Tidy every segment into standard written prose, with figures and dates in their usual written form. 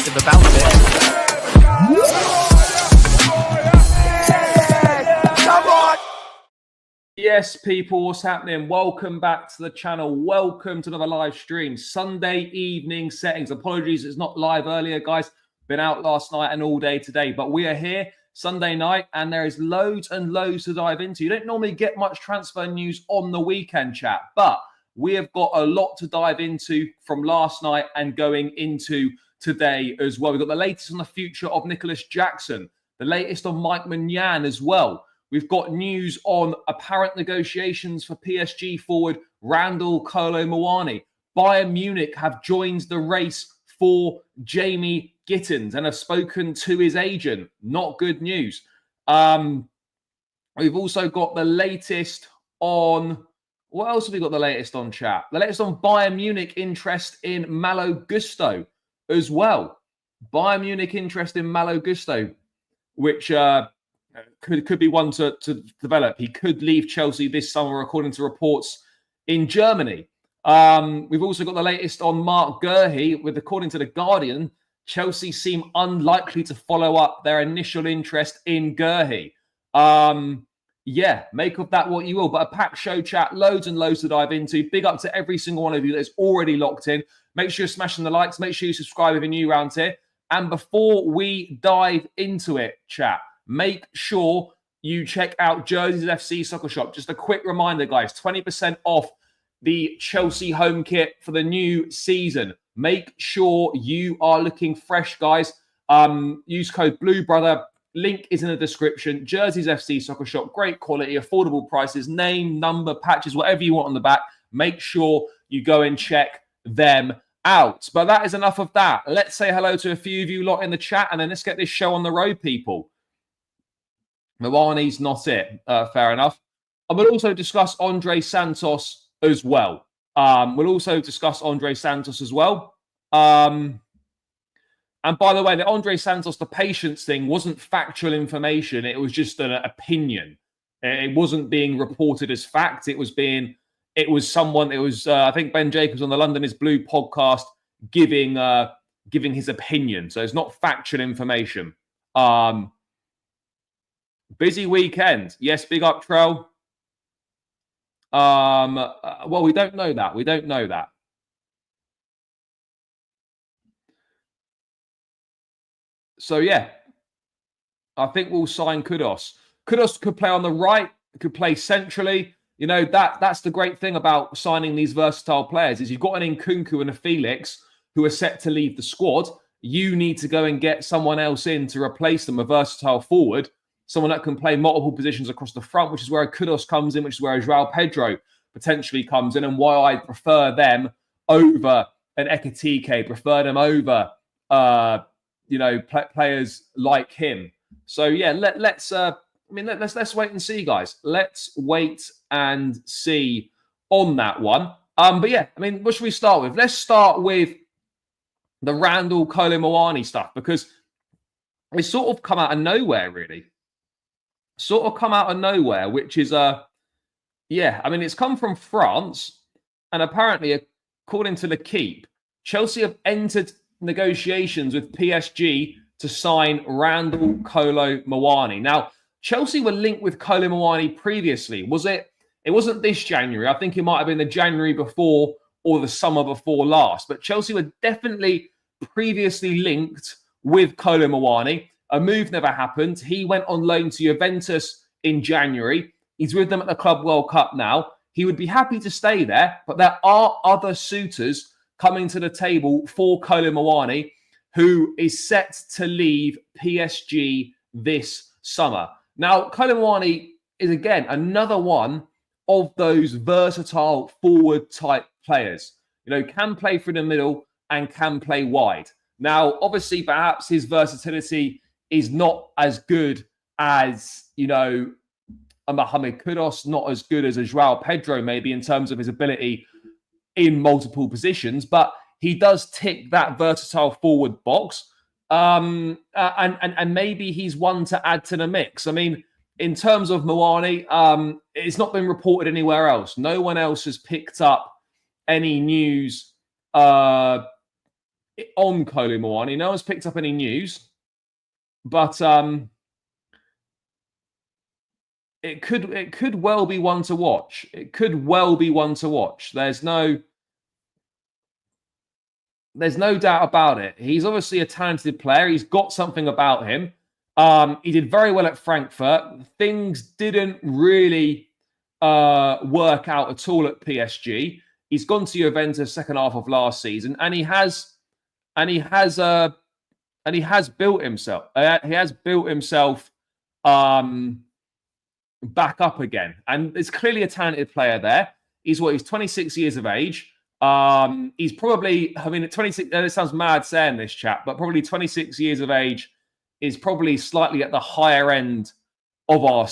negative about it. Yes, people, what's happening? Welcome back to the channel. Welcome to another live stream. Sunday evening settings. Apologies, it's not live earlier, guys. Been out last night and all day today, but we are here Sunday night, and there is loads and loads to dive into. You don't normally get much transfer news on the weekend, chat, but we have got a lot to dive into from last night and going into today as well. We've got the latest on the future of Nicolas Jackson, the latest on Mike Maignan as well. We've got news on apparent negotiations for PSG forward Randal Kolo Muani. Bayern Munich have joined the race for Jamie Gittens and have spoken to his agent. Not good news. We've also got the latest on... What else have we got the latest on, chat? The latest on Bayern Munich interest in Malo Gusto as well. Bayern Munich interest in Malo Gusto, which... could be one to develop. He could leave Chelsea this summer, according to reports in Germany. We've also got the latest on Mark Guehi, with, according to The Guardian, Chelsea seem unlikely to follow up their initial interest in Guehi. Yeah, make of that what you will. But a packed show, chat, loads and loads to dive into. Big up to every single one of you that's already locked in. Make sure you're smashing the likes. Make sure you subscribe if you're new around here. And before we dive into it, chat, make sure you check out Jersey's FC Soccer Shop. Just a quick reminder, guys, 20% off the Chelsea home kit for the new season. Make sure you are looking fresh, guys. Use code BLUEBROTHER. Link is in the description. Jersey's FC Soccer Shop. Great quality, affordable prices, name, number, patches, whatever you want on the back. Make sure you go and check them out. But that is enough of that. Let's say hello to a few of you lot in the chat, and then let's get this show on the road, people. Muani's not it. Fair enough. And we'll also discuss Andre Santos as well. And by the way, the Andre Santos, the patience thing wasn't factual information. It was just an opinion. It wasn't being reported as fact. I think Ben Jacobs on the London is Blue podcast giving his opinion. So it's not factual information. Busy weekend. Yes, big up, Trell. Well, we don't know that. We don't know that. So, yeah. I think we'll sign Kudos. Kudos could play on the right, could play centrally. You know, that's the great thing about signing these versatile players is you've got an Nkunku and a Felix who are set to leave the squad. You need to go and get someone else in to replace them, a versatile forward. Someone that can play multiple positions across the front, which is where Kudos comes in, which is where João Pedro potentially comes in, and why I prefer them over an Ekitike, prefer them over, players like him. So yeah, let's wait and see, guys. Let's wait and see on that one. But yeah, I mean, what should we start with? Let's start with the Randal Kolo Muani stuff, because it's sort of come out of nowhere, really. Which is, it's come from France. And apparently, according to L'Equipe, Chelsea have entered negotiations with PSG to sign Randal Kolo Muani. Now, Chelsea were linked with Kolo Muani previously. It wasn't this January. I think it might have been the January before or the summer before last. But Chelsea were definitely previously linked with Kolo Muani. A move never happened. He went on loan to Juventus in January. He's with them at the Club World Cup now. He would be happy to stay there, but there are other suitors coming to the table for Kolo Muani, who is set to leave PSG this summer. Now, Kolo Muani is, again, another one of those versatile forward-type players. You know, can play through the middle and can play wide. Now, obviously, perhaps his versatility is not as good as, a Mohamed Kudus, not as good as a João Pedro, maybe, in terms of his ability in multiple positions, but he does tick that versatile forward box. And maybe he's one to add to the mix. I mean, in terms of Muani, it's not been reported anywhere else. No one else has picked up any news on Kolo Muani. No one's picked up any news, but it could well be one to watch. It could well be one to watch. There's no doubt about it. He's obviously a talented player. He's got something about him. He did very well at Frankfurt. Things didn't really work out at all at PSG. He's gone to Juventus second half of last season, and he has built himself. He has built himself back up again, and there's clearly a talented player there. He's 26 years of age. He's probably, I mean, at 26, it sounds mad saying this, chat, but probably 26 years of age is probably slightly at the higher end of our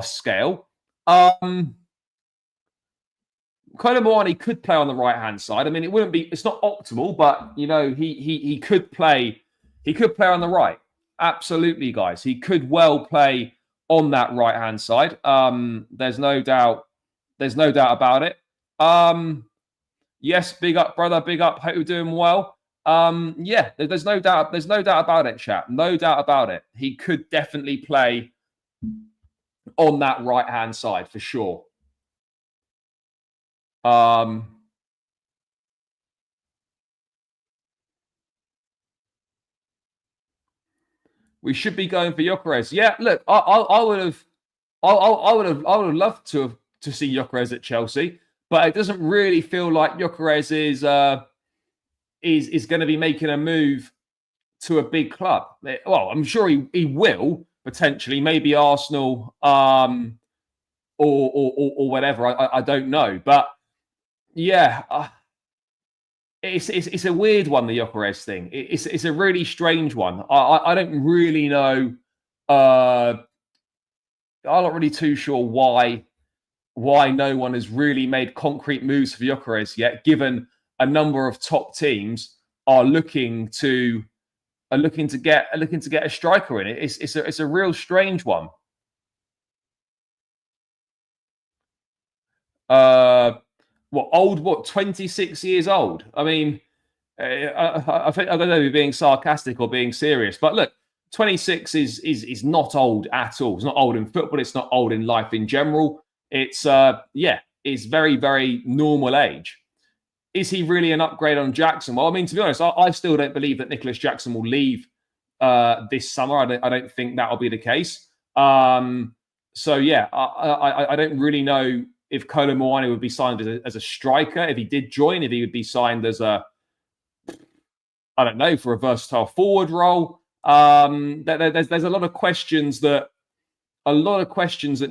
scale. Kolo Muani could play on the right hand side. I mean, it's not optimal, but you know, he could play on the right. Absolutely, guys. He could well play on that right hand side. There's no doubt about it. Yes, big up, brother. Big up. Hope you're doing well. Yeah, there's no doubt. There's no doubt about it, chat. No doubt about it. He could definitely play on that right hand side for sure. We should be going for Gyökeres. Yeah, look, I would have loved to see Gyökeres at Chelsea, but it doesn't really feel like Gyökeres is going to be making a move to a big club. Well, I'm sure he will potentially, maybe Arsenal, or whatever. I don't know, but yeah. It's a weird one, the Gyökeres thing. It's a really strange one. I don't really know. I'm not really too sure why no one has really made concrete moves for Gyökeres yet, given a number of top teams are looking to get a striker in it. It's a real strange one. 26 years old. I mean, I think I don't know if you're being sarcastic or being serious, but look, 26 is not old at all. It's not old in football. It's not old in life in general. It's it's very, very normal age. Is he really an upgrade on Jackson? Well, I mean, to be honest, I still don't believe that Nicolas Jackson will leave this summer. I don't think that'll be the case. So yeah, I don't really know if Kolo Muani would be signed as a striker, if he did join, if he would be signed as for a versatile forward role. There's a lot of questions that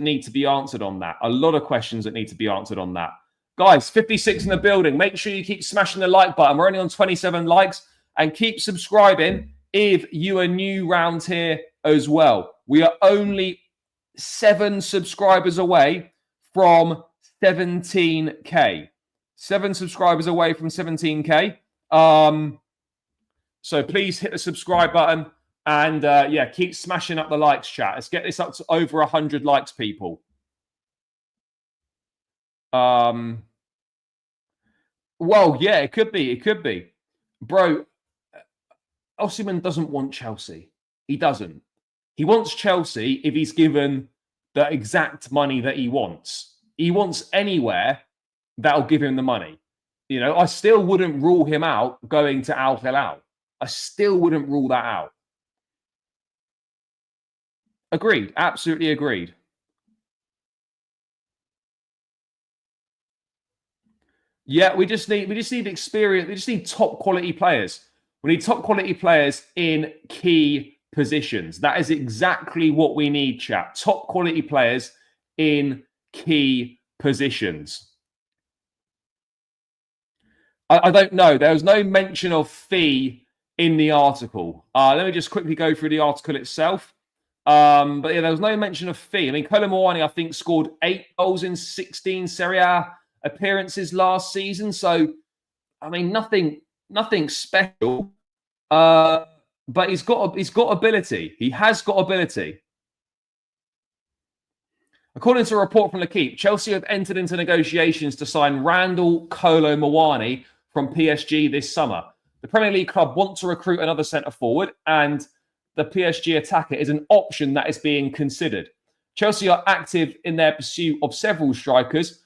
need to be answered on that. A lot of questions that need to be answered on that. Guys, 56 in the building. Make sure you keep smashing the like button. We're only on 27 likes, and keep subscribing if you are new round here as well. We are only 7 subscribers away from 17k. 7 subscribers away from 17k. So please hit the subscribe button and keep smashing up the likes, chat. Let's get this up to over 100 likes, people. Well, yeah, it could be. It could be. Bro, Osimhen doesn't want Chelsea. He doesn't. He wants Chelsea if he's given the exact money that he wants. He wants anywhere that'll give him the money. You know, I still wouldn't rule him out going to Al Hilal. I still wouldn't rule that out. Agreed. Absolutely agreed. Yeah, we just need experience. We just need top quality players. We need top quality players in key positions. That is exactly what we need, chat. Top quality players in key positions. I don't know. There was no mention of fee in the article. Let me just quickly go through the article itself. But yeah, there was no mention of fee. I mean, Kolo Muani, I think, scored 8 goals in 16 Serie A appearances last season. So, I mean, nothing special. But he's got ability. He has got ability. According to a report from L'Equipe, Chelsea have entered into negotiations to sign Randal Kolo Muani from PSG this summer. The Premier League club want to recruit another centre forward, and the PSG attacker is an option that is being considered. Chelsea are active in their pursuit of several strikers.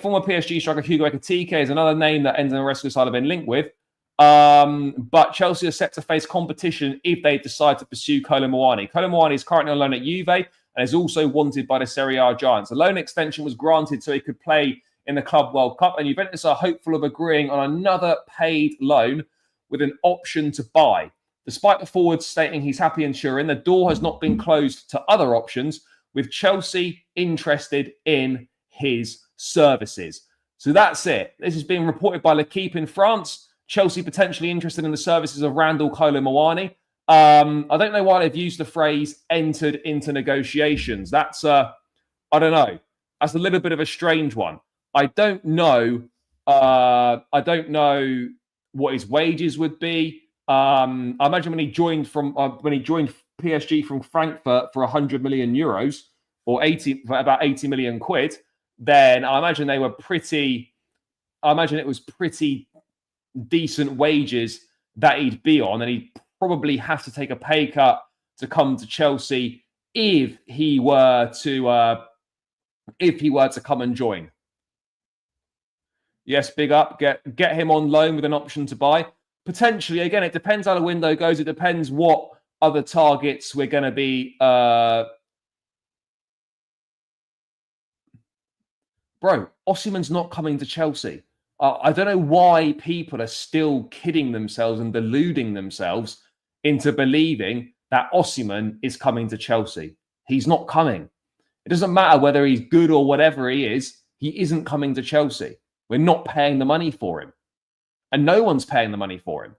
Former PSG striker Hugo Ekitike is another name that Enzo Maresca have been linked with. But Chelsea are set to face competition if they decide to pursue Kolo Muani. Kolo Muani is currently on loan at Juve and is also wanted by the Serie A giants. A loan extension was granted so he could play in the Club World Cup, and Juventus are hopeful of agreeing on another paid loan with an option to buy. Despite the forward stating he's happy in Turin, the door has not been closed to other options, with Chelsea interested in his services. So that's it. This is being reported by L'Equipe in France. Chelsea potentially interested in the services of Randal Kolo Muani. I don't know why they've used the phrase entered into negotiations. That's, I don't know. That's a little bit of a strange one. I don't know what his wages would be. I imagine when he joined PSG from Frankfurt for 100 million euros or about 80 million quid, then I imagine it was pretty decent wages that he'd be on, and he'd probably have to take a pay cut to come to Chelsea if he were to come and join. Yes, big up. Get him on loan with an option to buy. Potentially, again, it depends how the window goes. It depends what other targets we're going to be. Bro, Osimhen's not coming to Chelsea. I don't know why people are still kidding themselves and deluding themselves into believing that Osimhen is coming to Chelsea. He's not coming. It doesn't matter whether he's good or whatever he isn't coming to Chelsea. We're not paying the money for him. And no one's paying the money for him.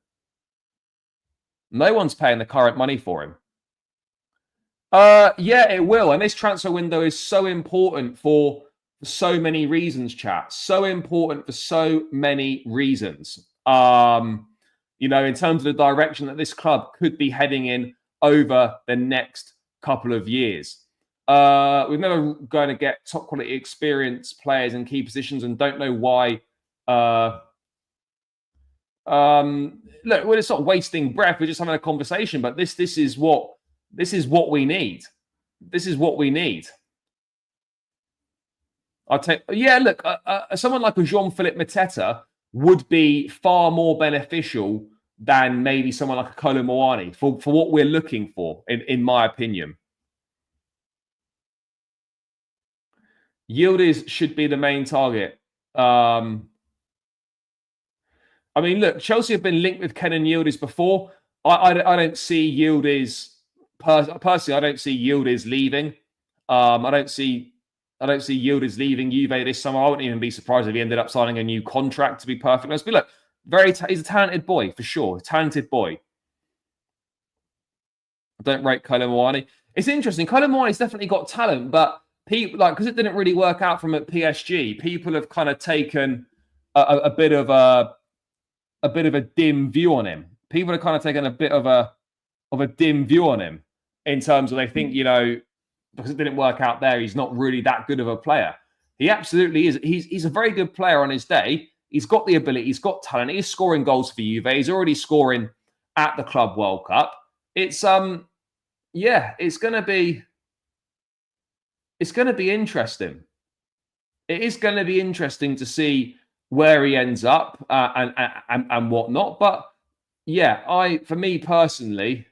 No one's paying the current money for him. Yeah, it will. And this transfer window is so important for so many reasons, chat. So important for so many reasons. In terms of the direction that this club could be heading in over the next couple of years. We're never going to get top quality experienced players in key positions, and don't know why. Look, we're just not wasting breath. We're just having a conversation. But this is what we need. This is what we need. Look, someone like a Jean-Philippe Mateta would be far more beneficial than maybe someone like a Kolo Muani for what we're looking for, in my opinion. Yildiz should be the main target. Look, Chelsea have been linked with Kenan Yildiz before. I don't see Yildiz personally. I don't see Yildiz leaving. I don't see Yildiz leaving Juve this summer. I wouldn't even be surprised if he ended up signing a new contract, to be perfectly honest. But look, he's a talented boy, for sure. A talented boy. I don't rate Kolo Muani. It's interesting. Kolo Muani's definitely got talent, but people, because it didn't really work out for him at PSG, people have kind of taken a bit of a dim view on him. People have kind of taken a bit of a dim view on him in terms of they think, because it didn't work out there, he's not really that good of a player. He absolutely is. He's a very good player on his day. He's got the ability. He's got talent. He's scoring goals for Juve. He's already scoring at the Club World Cup. It's going to be interesting. It is going to be interesting to see where he ends up and whatnot. But yeah, for me personally,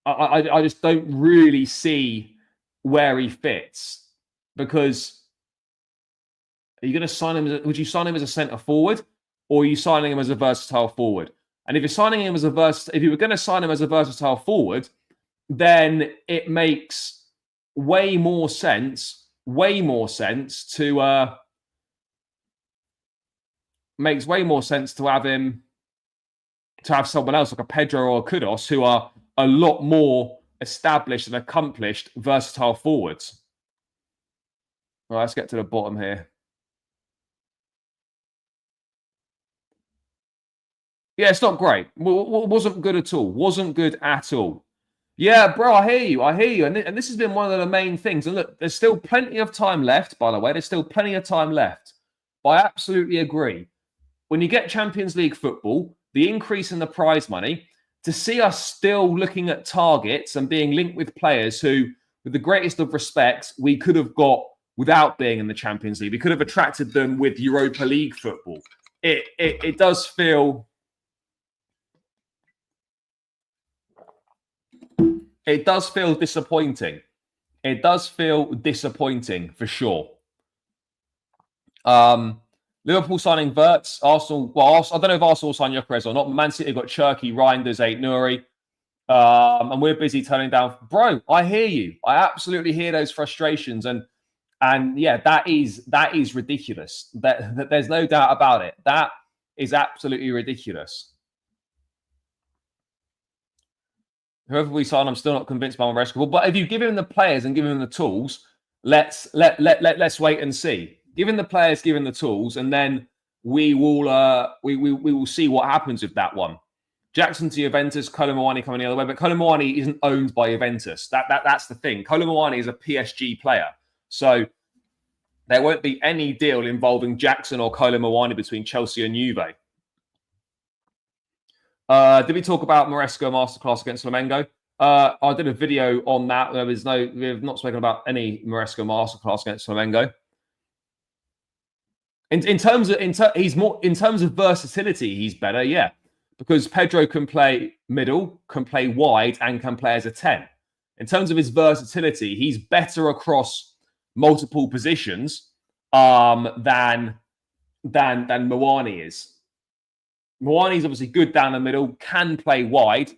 I just don't really see where he fits, because are you going to sign him? Would you sign him as a centre forward, or are you signing him as a versatile forward? And if you're signing him as if you were going to sign him as a versatile forward, then it makes way more sense to have someone else like a Pedro or a Kudos, who are a lot more established and accomplished versatile forwards. All right, let's get to the bottom here. Yeah, it's not great. Wasn't good at all. Wasn't good at all. Yeah, bro, I hear you. And this has been one of the main things. And look, there's still plenty of time left, by the way. There's still plenty of time left. But I absolutely agree. when you get Champions League football, the increase in the prize money, to see us still looking at targets and being linked with players who, with the greatest of respects, we could have got without being in the Champions League. We could have attracted them with Europa League football. It does feel... It does feel disappointing. It does feel disappointing for sure. Liverpool signing Wirtz. Arsenal, well, I don't know if Arsenal signed Gyökeres or not. Man City got Cherki, Reinders, Aït-Nouri. And we're busy turning down. Bro, I hear you. I absolutely hear those frustrations. And yeah, that is ridiculous. That there's no doubt about it. That is absolutely ridiculous. Whoever we sign, I'm still not convinced by Maresca. But if you give him the players and give him the tools, let's wait and see. Give him the players, give him the tools, and then we will see what happens with that one. Jackson to Juventus, Kolo Muani coming the other way, but Kolo Muani isn't owned by Juventus. That's the thing. Kolo Muani is a PSG player, so there won't be any deal involving Jackson or Kolo Muani between Chelsea and Juve. Did we talk about Maresca masterclass against Flamengo? I did a video on that. We've not spoken about any Maresca masterclass against Flamengo. In terms of versatility, he's better, yeah, because Pedro can play middle, can play wide, and can play as a 10. In terms of his versatility, he's better across multiple positions than Muani is. Muani is obviously good down the middle, can play wide,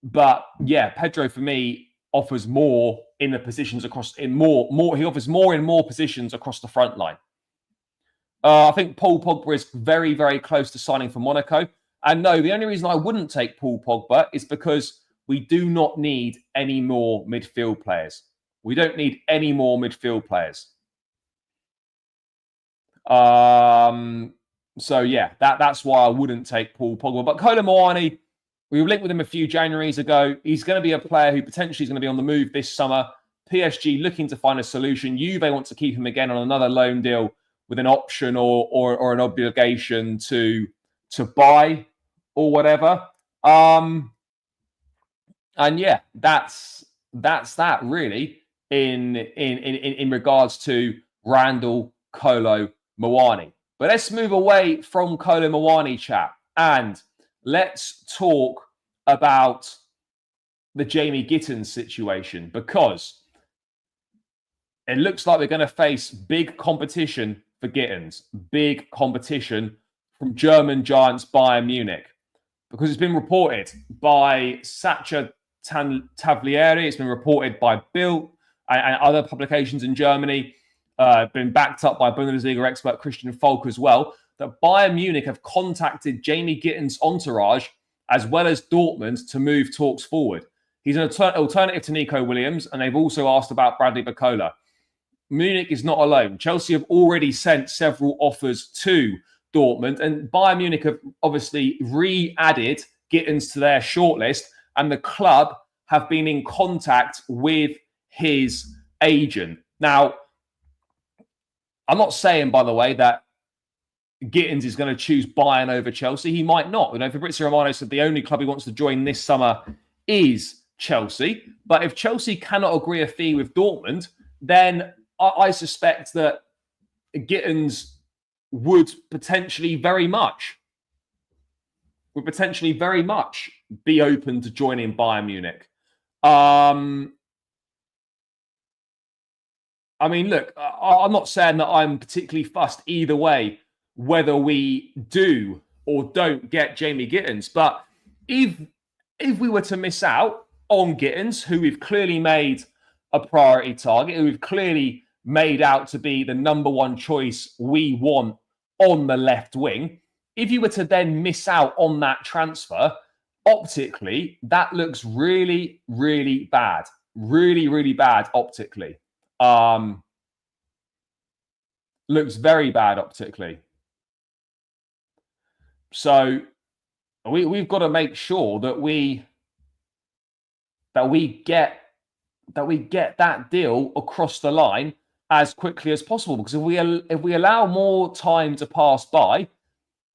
but yeah, Pedro for me offers more in the positions across he offers more in more positions across the front line. I think Paul Pogba is very, very close to signing for Monaco. And no, the only reason I wouldn't take Paul Pogba is because we do not need any more midfield players. We don't need any more midfield players. So yeah, that's why I wouldn't take Paul Pogba. But Kolo Muani, we were linked with him a few Januaries ago. He's going to be a player who potentially is going to be on the move this summer. PSG looking to find a solution. Juve want to keep him again on another loan deal with an option or an obligation to buy or whatever. And yeah, that's that really in regards to Randal Kolo Muani. But let's move away from Kolo Muani, chat, and let's talk about the Jamie Gittens situation, because it looks like we're going to face big competition for Gittens, big competition from German giants Bayern Munich, because it's been reported by Sanchez Tavlieri, it's been reported by Bild and other publications in Germany, been backed up by Bundesliga expert Christian Falk as well, that Bayern Munich have contacted Jamie Gittens' entourage as well as Dortmund to move talks forward. He's an alternative to Nico Williams, and they've also asked about Bradley Barcola. Munich is not alone. Chelsea have already sent several offers to Dortmund, and Bayern Munich have obviously re-added Gittens to their shortlist, and the club have been in contact with his agent. Now, I'm not saying, by the way, that Gittens is going to choose Bayern over Chelsea. He might not. You know, Fabrizio Romano said the only club he wants to join this summer is Chelsea. But if Chelsea cannot agree a fee with Dortmund, then I suspect that Gittens would potentially very much be open to joining Bayern Munich. I mean, look, I'm not saying that I'm particularly fussed either way whether we do or don't get Jamie Gittens. But if we were to miss out on Gittens, who we've clearly made a priority target, who we've clearly made out to be the number one choice we want on the left wing, if you were to then miss out on that transfer, optically, that looks really, really bad. Really, really bad optically. Looks very bad optically. So we've got to make sure that we get that deal across the line as quickly as possible. Because if we allow more time to pass by,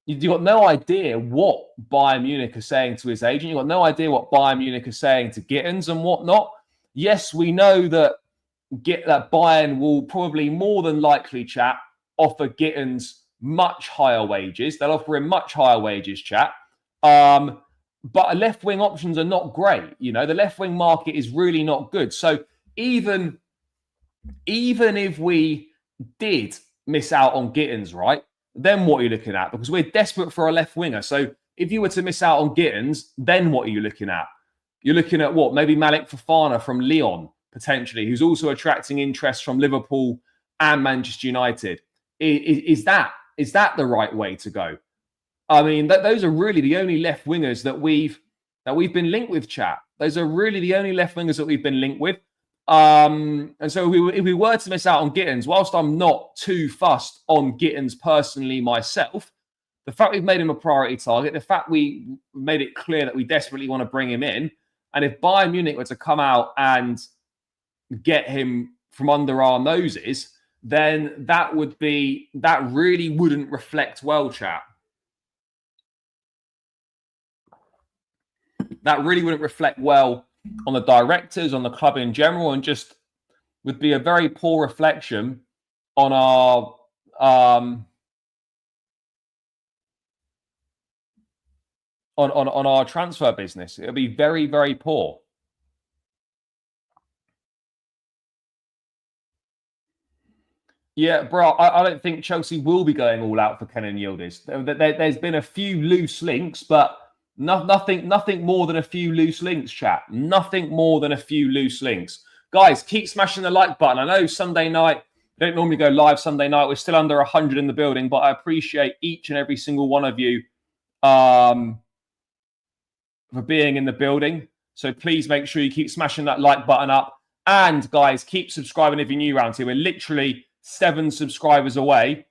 you've got no idea what Bayern Munich are saying to his agent. You've got no idea what Bayern Munich are saying to Gittens and whatnot. Yes, we know that Bayern will probably more than likely, chat, offer Gittens much higher wages. They'll offer him much higher wages, chat. But left wing options are not great. You know, the left wing market is really not good. So even if we did miss out on Gittens, right, then what are you looking at? Because we're desperate for a left winger. So if you were to miss out on Gittens, then what are you looking at? You're looking at what? Maybe Malik Fofana from Lyon, potentially, who's also attracting interest from Liverpool and Manchester United. Is that the right way to go? I mean, those are really the only left wingers that we've been linked with, chat. Those are really the only left wingers that we've been linked with. And so if we were to miss out on Gittens, whilst I'm not too fussed on Gittens personally myself, the fact we've made him a priority target, the fact we made it clear that we desperately want to bring him in, and if Bayern Munich were to come out and get him from under our noses, then that really wouldn't reflect well, chat. That really wouldn't reflect well on the directors, on the club in general, and just would be a very poor reflection on our on our transfer business. It'll be very, very poor. Yeah, bro, I don't think Chelsea will be going all out for Kenan Yildiz. There's been a few loose links, but nothing more than a few loose links, chat. Nothing more than a few loose links. Guys, keep smashing the like button. I know Sunday night, we don't normally go live Sunday night. We're still under 100 in the building, but I appreciate each and every single one of you for being in the building. So please make sure you keep smashing that like button up. And guys, keep subscribing if you're new around here. We're literally 7 subscribers away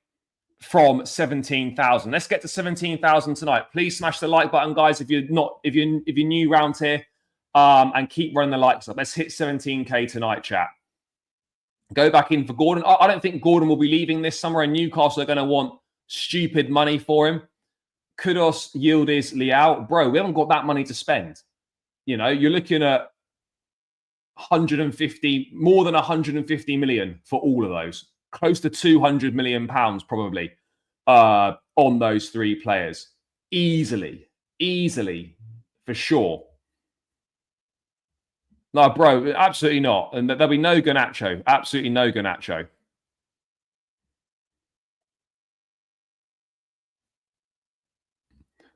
from 17,000. Let's get to 17,000 tonight. Please smash the like button, guys, if you're new around here, and keep running the likes up. Let's hit 17k tonight, chat. Go back in for Gordon. I don't think Gordon will be leaving this summer, and Newcastle are going to want stupid money for him. Kudos, Yildiz, Liao. Bro, we haven't got that money to spend. You know, you're looking at more than 150 million for all of those. Close to 200 million pounds probably on those 3 players. Easily, for sure. No, bro, absolutely not. And there'll be no Garnacho. Absolutely no Garnacho.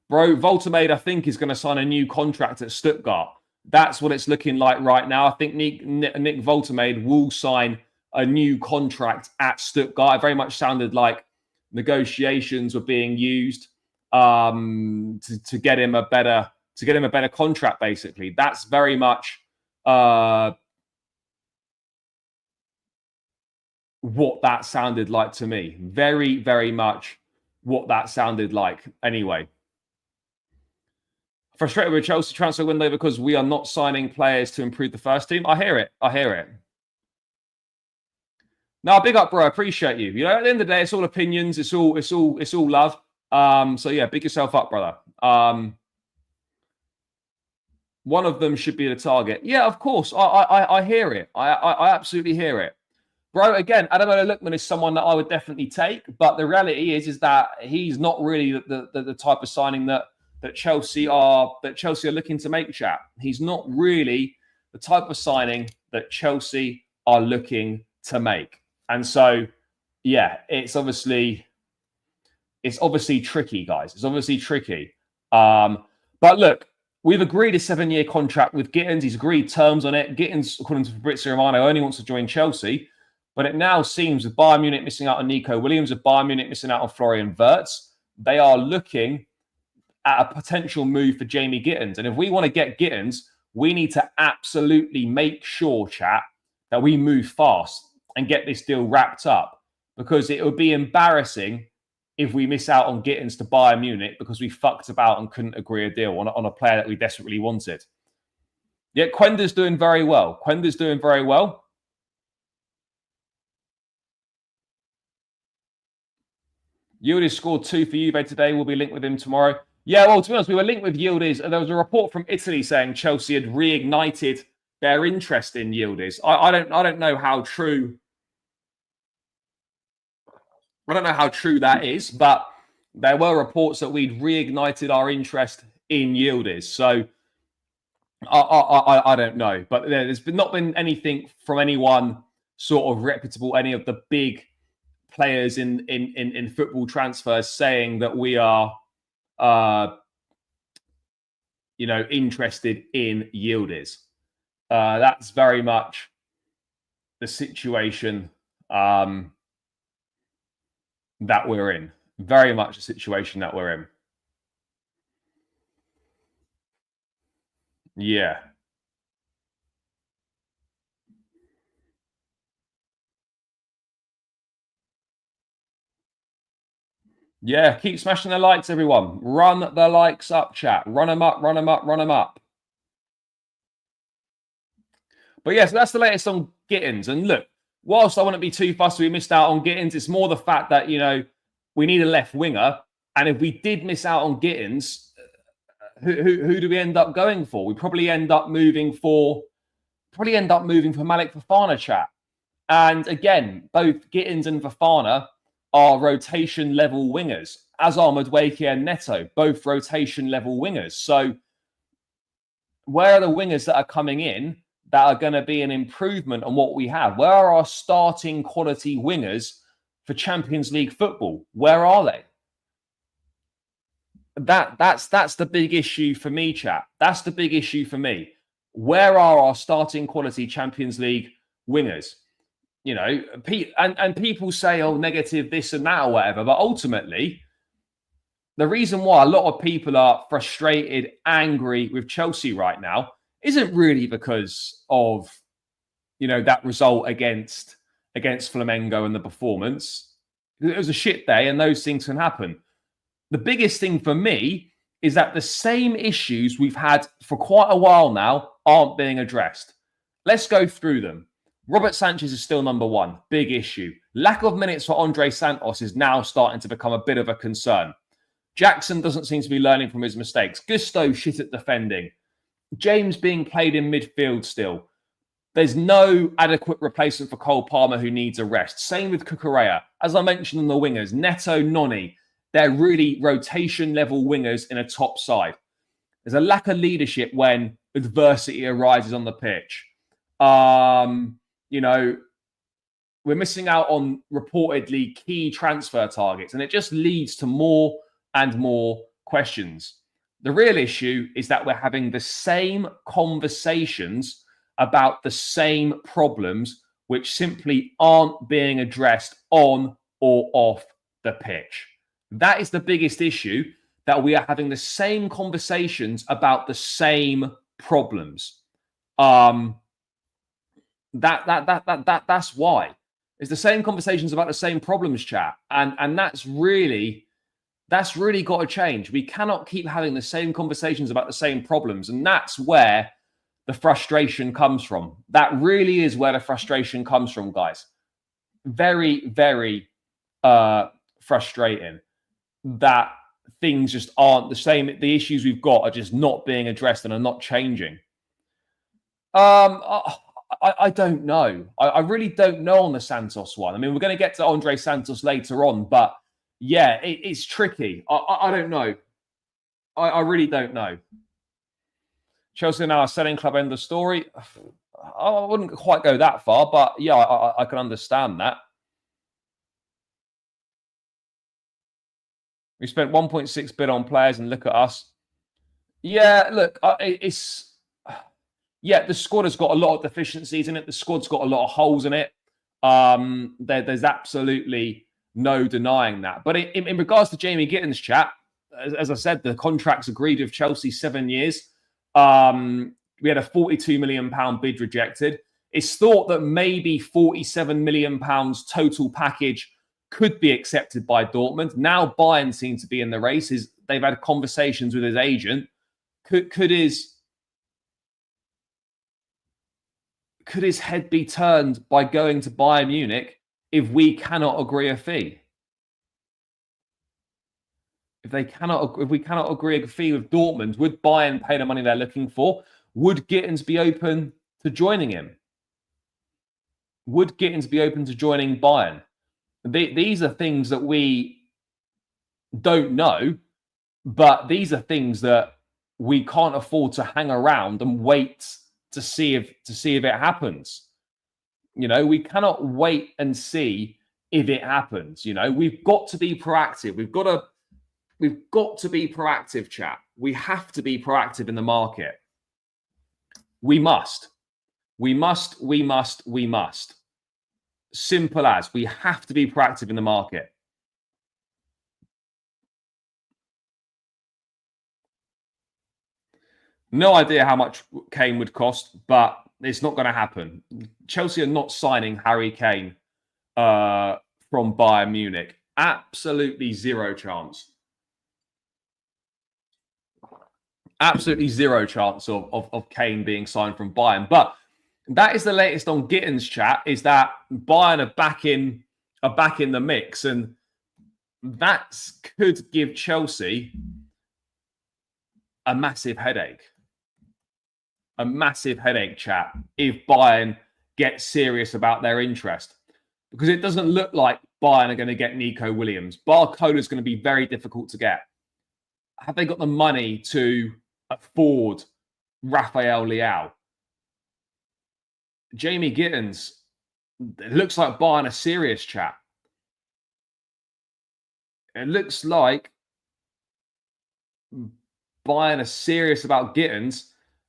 Bro, Voltamade, I think, is going to sign a new contract at Stuttgart. That's what it's looking like right now. I think Nick Voltamade will sign a new contract at Stuttgart. It very much sounded like negotiations were being used to get him a better contract. Basically, that's very much what that sounded like to me. Very, very much what that sounded like. Anyway. Frustrated with Chelsea transfer window because we are not signing players to improve the first team. I hear it. No, big up, bro. I appreciate you. You know, at the end of the day, it's all opinions. It's all love. So yeah, big yourself up, brother. One of them should be the target. Yeah, of course. I hear it. I absolutely hear it, bro. Again, Ademola Lookman is someone that I would definitely take, but the reality is that he's not really the type of signing that Chelsea are looking to make, chat. He's not really the type of signing that Chelsea are looking to make. And so, yeah, it's obviously tricky, guys. It's obviously tricky. But look, we've agreed a 7-year contract with Gittens. He's agreed terms on it. Gittens, according to Fabrizio Romano, only wants to join Chelsea. But it now seems with Bayern Munich missing out on Nico Williams, with Bayern Munich missing out on Florian Wirtz, they are looking at a potential move for Jamie Gittens. And if we want to get Gittens, we need to absolutely make sure, chat, that we move fast and get this deal wrapped up, because it would be embarrassing if we miss out on Gittens to Bayern Munich because we fucked about and couldn't agree a deal on a player that we desperately wanted. Yeah, Quender's doing very well. Yildiz scored 2 for Juve today. We'll be linked with him tomorrow. Yeah, well, to be honest, we were linked with Yildiz. There was a report from Italy saying Chelsea had reignited their interest in Yildiz. I don't know how true. I don't know how true that is, but there were reports that we'd reignited our interest in Yildiz. So I don't know, but there's not been anything from anyone sort of reputable, any of the big players in football transfers saying that we are, interested in Yildiz. That's very much the situation that we're in. Very much the situation that we're in. Yeah. Yeah, keep smashing the likes, everyone. Run the likes up, chat. Run them up, run them up, run them up. But yeah, so that's the latest on Gittens. And look, whilst I wouldn't be too fussed we missed out on Gittens, it's more the fact that, we need a left winger. And if we did miss out on Gittens, who do we end up going for? We probably end up moving for Malik Fofana, chat. And again, both Gittens and Fofana are rotation level wingers, as are Madueke and Neto, both rotation level wingers. So where are the wingers that are coming in that are going to be an improvement on what we have? Where are our starting quality wingers for Champions League football? Where are they? That's the big issue for me, chat. That's the big issue for me. Where are our starting quality Champions League wingers? And people say, oh, negative this and that or whatever. But ultimately, the reason why a lot of people are frustrated, angry with Chelsea right now isn't really because of, that result against Flamengo and the performance. It was a shit day and those things can happen. The biggest thing for me is that the same issues we've had for quite a while now aren't being addressed. Let's go through them. Robert Sanchez is still number one. Big issue. Lack of minutes for Andre Santos is now starting to become a bit of a concern. Jackson doesn't seem to be learning from his mistakes. Gusto shit at defending. James being played in midfield still. There's no adequate replacement for Cole Palmer who needs a rest. Same with Cucurella. As I mentioned on the wingers, Neto, Noni, they're really rotation level wingers in a top side. There's a lack of leadership when adversity arises on the pitch. We're missing out on reportedly key transfer targets, and it just leads to more and more questions. The real issue is that we're having the same conversations about the same problems, which simply aren't being addressed on or off the pitch. That is the biggest issue, that we are having the same conversations about the same problems. That's why. It's the same conversations about the same problems, chat. And that's really got to change. We cannot keep having the same conversations about the same problems. And that's where the frustration comes from. That really is where the frustration comes from, guys. Very, very frustrating that things just aren't the same. The issues we've got are just not being addressed and are not changing. I don't know. I really don't know on the Santos one. I mean, we're going to get to Andre Santos later on, but yeah, it's tricky. I don't know. I really don't know. Chelsea now a selling club, end of story. I wouldn't quite go that far, but yeah, I can understand that. We spent 1.6 billion on players, and look at us. Yeah, look, the squad has got a lot of deficiencies in it. The squad's got a lot of holes in it. There's absolutely no denying that. But in regards to Jamie Gittens, chat, as I said, the contract's agreed with Chelsea 7 years. We had a £42 million bid rejected. It's thought that maybe £47 million total package could be accepted by Dortmund. Now Bayern seem to be in the race. They've had conversations with his agent. Could his head be turned by going to Bayern Munich if we cannot agree a fee? if we cannot agree a fee with Dortmund, would Bayern pay the money they're looking for? Would Gittens be open to joining him? Would Gittens be open to joining Bayern? These are things that we don't know, but these are things that we can't afford to hang around and wait to see if it happens. You know, we cannot wait and see if it happens. You know, we've got to be proactive. We've got to be proactive, chat. We have to be proactive in the market. We must. Simple as. We have to be proactive in the market. No idea how much Kane would cost, but it's not going to happen. Chelsea are not signing Harry Kane from Bayern Munich. Absolutely zero chance. Absolutely zero chance of Kane being signed from Bayern. But that is the latest on Gittens, chat, is that Bayern are back in the mix. And that could give Chelsea a massive headache. A massive headache, chat, if Bayern get serious about their interest. Because it doesn't look like Bayern are going to get Nico Williams. Barcola is going to be very difficult to get. Have they got the money to afford Rafael Leao? Jamie Gittens, it looks like Bayern are serious, chat. It looks like Bayern are serious about Gittens,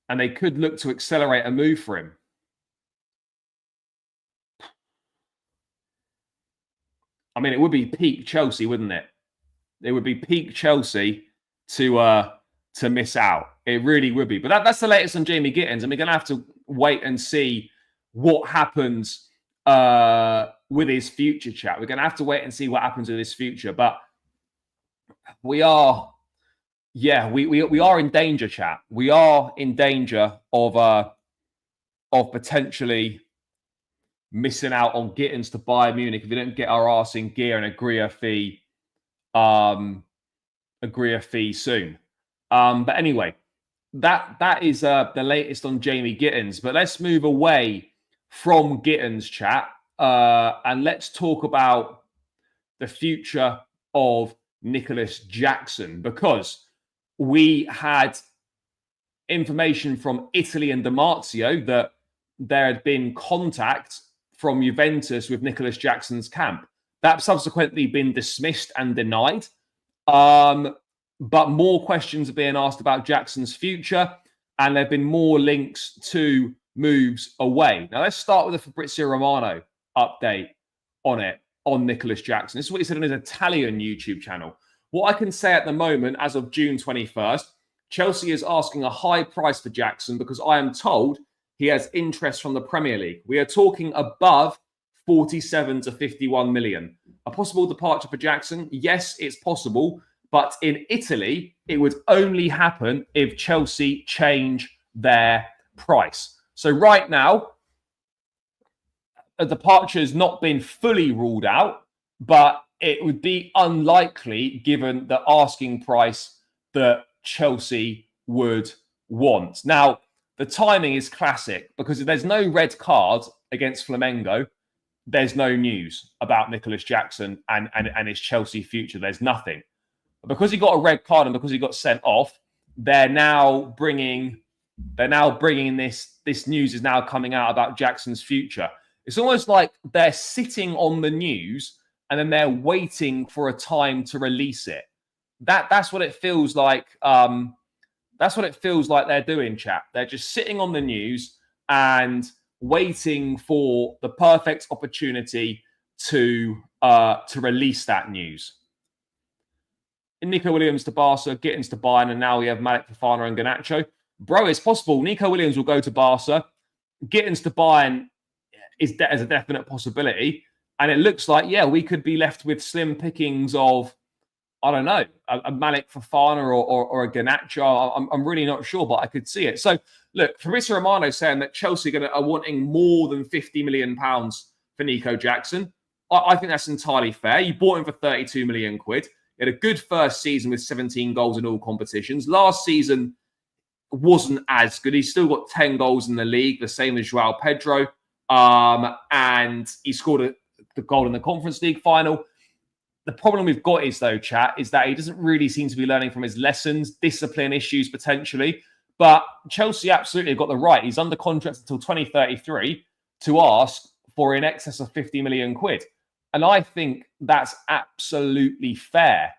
and they could look to accelerate a move for him. I mean, it would be peak Chelsea, wouldn't it? It would be peak Chelsea to miss out. It really would be. But that's the latest on Jamie Gittens, and we're going to have to wait and see what happens with his future, chat. We're going to have to wait and see what happens with his future. But we are, we are in danger, chat. We are in danger of potentially missing out on Gittens to Bayern Munich if we don't get our arse in gear and agree a fee soon. But anyway, that is the latest on Jamie Gittens. But let's move away from Gittens, chat, and let's talk about the future of Nicolas Jackson, because we had information from Italy and Damartio that there had been contact from Juventus with Nicolas Jackson's camp. That subsequently been dismissed and denied. But more questions are being asked about Jackson's future, and there have been more links to moves away. Now, let's start with the Fabrizio Romano update on Nicolas Jackson. This is what he said on his Italian YouTube channel. What I can say at the moment, as of June 21st, Chelsea is asking a high price for Jackson because I am told he has interest from the Premier League. We are talking above 47 to 51 million. A possible departure for Jackson? Yes, it's possible. But in Italy, it would only happen if Chelsea change their price. So right now, a departure has not been fully ruled out, but it would be unlikely given the asking price that Chelsea would want. Now, the timing is classic because if there's no red card against Flamengo, there's no news about Nicolas Jackson and his Chelsea future. There's nothing. But because he got a red card and because he got sent off, they're now bringing this news is now coming out about Jackson's future. It's almost like they're sitting on the news and then they're waiting for a time to release it. That's what it feels like. That's what it feels like they're doing, chat. They're just sitting on the news and waiting for the perfect opportunity to release that news. Nico Williams to Barca, Gittens to Bayern, and now we have Malik Fofana and Garnacho. Bro, it's possible. Nico Williams will go to Barca. Gittens to Bayern is a definite possibility. And it looks like, we could be left with slim pickings of, I don't know, a Malik Fofana or a Garnacho. I'm really not sure, but I could see it. So, look, Fabrizio Romano saying that Chelsea are wanting more than £50 million for Nico Jackson. I think that's entirely fair. You bought him for 32 million quid. He had a good first season with 17 goals in all competitions. Last season wasn't as good. He's still got 10 goals in the league, the same as Joao Pedro. And he scored the goal in the Conference League final. The problem we've got is, though, chat, is that he doesn't really seem to be learning from his lessons, discipline issues potentially. But Chelsea absolutely got the right. He's under contract until 2033 to ask for in excess of 50 million quid. And I think that's absolutely fair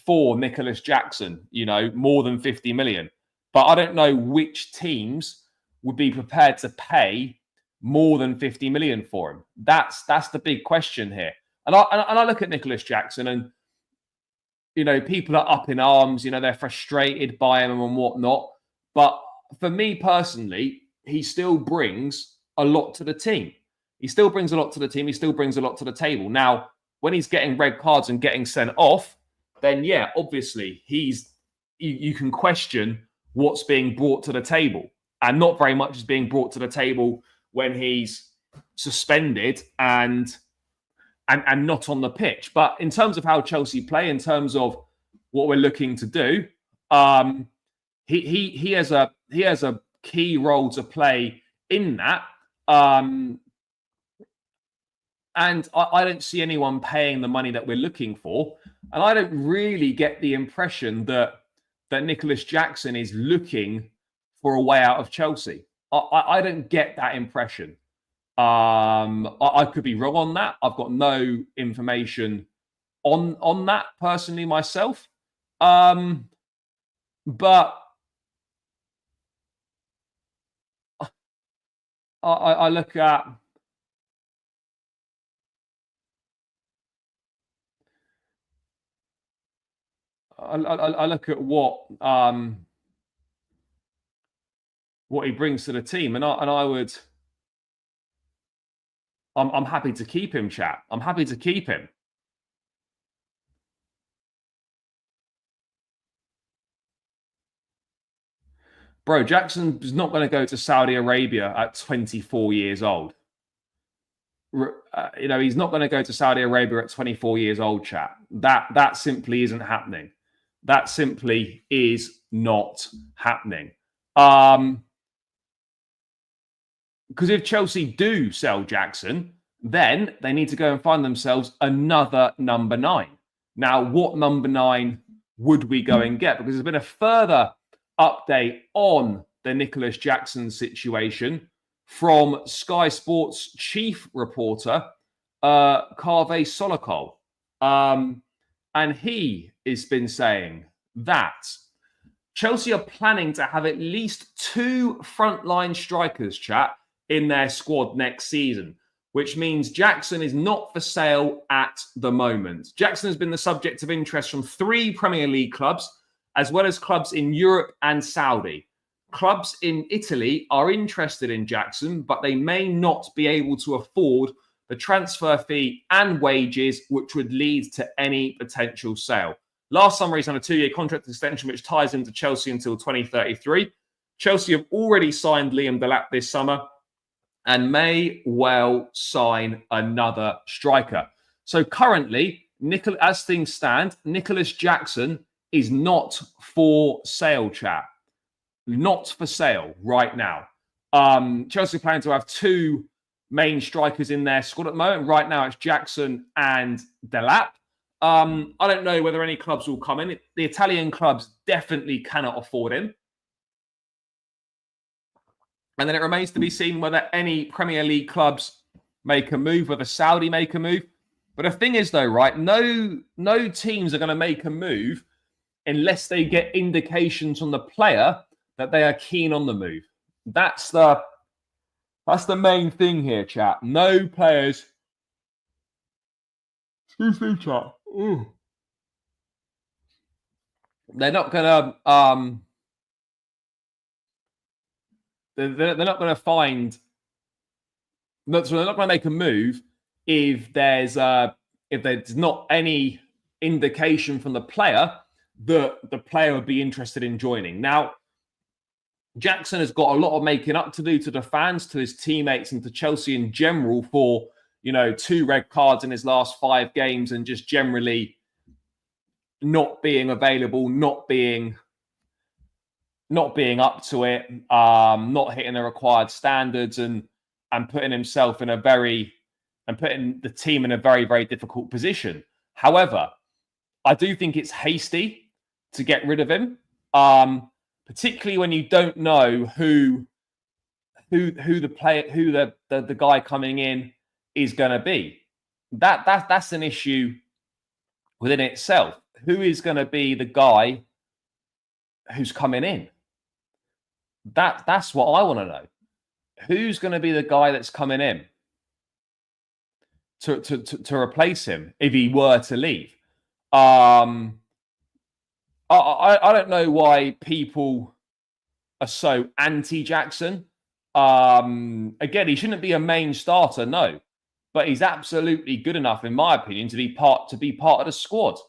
for Nicolas Jackson, more than 50 million. But I don't know which teams would be prepared to pay more than 50 million for him. That's the big question here. And I look at Nicolas Jackson and, people are up in arms, they're frustrated by him and whatnot. But for me personally, he still brings a lot to the team. He still brings a lot to the team. He still brings a lot to the table. Now, when he's getting red cards and getting sent off, then yeah, obviously you can question what's being brought to the table. And not very much is being brought to the table when he's suspended and not on the pitch. But in terms of how Chelsea play, in terms of what we're looking to do, he has a key role to play in that. And I don't see anyone paying the money that we're looking for. And I don't really get the impression that Nicolas Jackson is looking for a way out of Chelsea. I don't get that impression. I could be wrong on that. I've got no information on that personally myself. But I look at I look at what he brings to the team, and I'm happy to keep him, chap. I'm happy to keep him. Bro, Jackson's not going to go to Saudi Arabia at 24 years old. He's not going to go to Saudi Arabia at 24 years old, chat. That simply isn't happening. That simply is not happening. Because if Chelsea do sell Jackson, then they need to go and find themselves another number 9. Now, what number 9 would we go and get? Because there's been a further update on the Nicolas Jackson situation from Sky Sports chief reporter, Kaveh Solokol. And he has been saying that Chelsea are planning to have at least 2 frontline strikers, chat, in their squad next season, which means Jackson is not for sale at the moment. Jackson has been the subject of interest from 3 Premier League clubs, as well as clubs in Europe and Saudi. Clubs in Italy are interested in Jackson, but they may not be able to afford the transfer fee and wages, which would lead to any potential sale. Last summer, he's on a 2-year contract extension, which ties him to Chelsea until 2033. Chelsea have already signed Liam Delap this summer and may well sign another striker. So currently, as things stand, Nicolas Jackson is not for sale, chat. Not for sale right now. Chelsea plan to have 2 main strikers in their squad at the moment. Right now, it's Jackson and Delap. I don't know whether any clubs will come in. The Italian clubs definitely cannot afford him. And then it remains to be seen whether any Premier League clubs make a move, whether Saudi make a move. But the thing is, though, right, no teams are going to make a move unless they get indications from the player that they are keen on the move. That's the main thing here, chat. No players. Excuse me, chat. Ooh. They're not gonna they're not gonna find. So they're not gonna make a move if there's not any indication from the player that the player would be interested in joining. Now, Jackson has got a lot of making up to do to the fans, to his teammates, and to Chelsea in general for, 2 red cards in his last 5 games and just generally not being available, not being up to it, not hitting the required standards, and putting himself in putting the team in a very, very difficult position. However, I do think it's hasty to get rid of him, particularly when you don't know who the guy coming in is going to be. That's an issue within itself. Who is going to be the guy who's coming in? That's what I want to know. Who's going to be the guy that's coming in to replace him if he were to leave? I don't know why people are so anti-Jackson. Again, he shouldn't be a main starter, no, but he's absolutely good enough, in my opinion, to be part of the squad.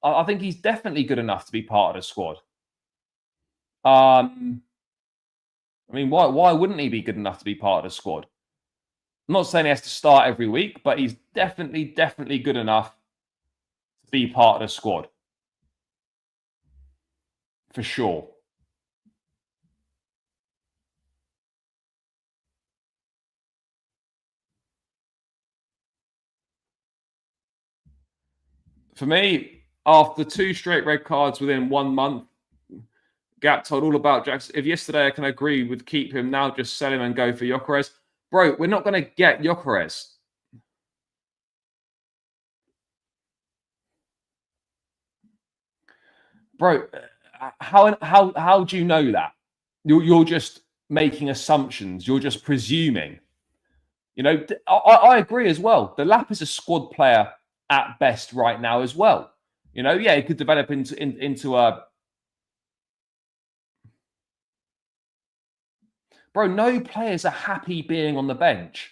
I think he's definitely good enough to be part of the squad. I mean, why wouldn't he be good enough to be part of the squad? I'm not saying he has to start every week, but he's definitely good enough to be part of the squad. For sure. For me, after 2 straight red cards within 1 month, Gap told all about Jackson. If yesterday I can agree with keep him, now just sell him and go for Gyökeres. Bro, we're not going to get Gyökeres. Bro, how do you know that? You're just making assumptions. You're just presuming. You know, I agree as well. The Lap is a squad player at best right now as well. You know, yeah, he could develop into a... Bro, no players are happy being on the bench.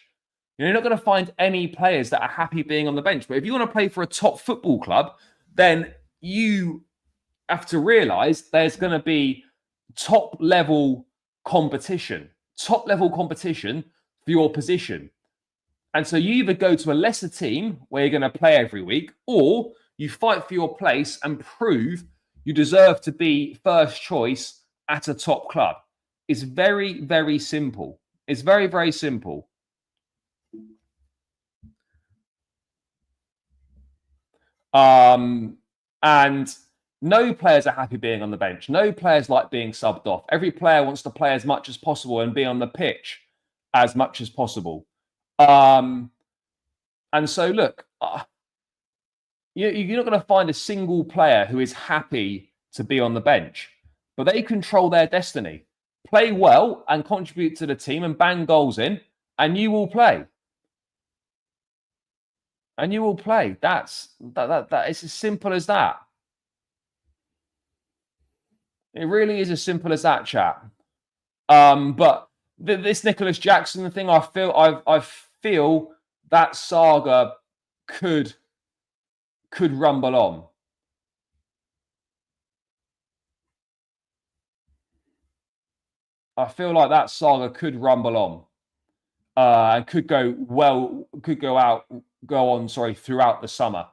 You're not going to find any players that are happy being on the bench. But if you want to play for a top football club, then you have to realise there's going to be top-level competition for your position. And so you either go to a lesser team where you're going to play every week, or you fight for your place and prove you deserve to be first choice at a top club. It's very, very simple. It's very, very simple. And no players are happy being on the bench. No players like being subbed off. Every player wants to play as much as possible and be on the pitch as much as possible. And so, look, you're not going to find a single player who is happy to be on the bench, but they control their destiny. Play well and contribute to the team and bang goals in, and you will play. And you will play. That it's as simple as that. It really is as simple as that, chat. But this Nicolas Jackson thing, I feel that saga could rumble on. I feel like that saga could rumble on, and could go on throughout the summer.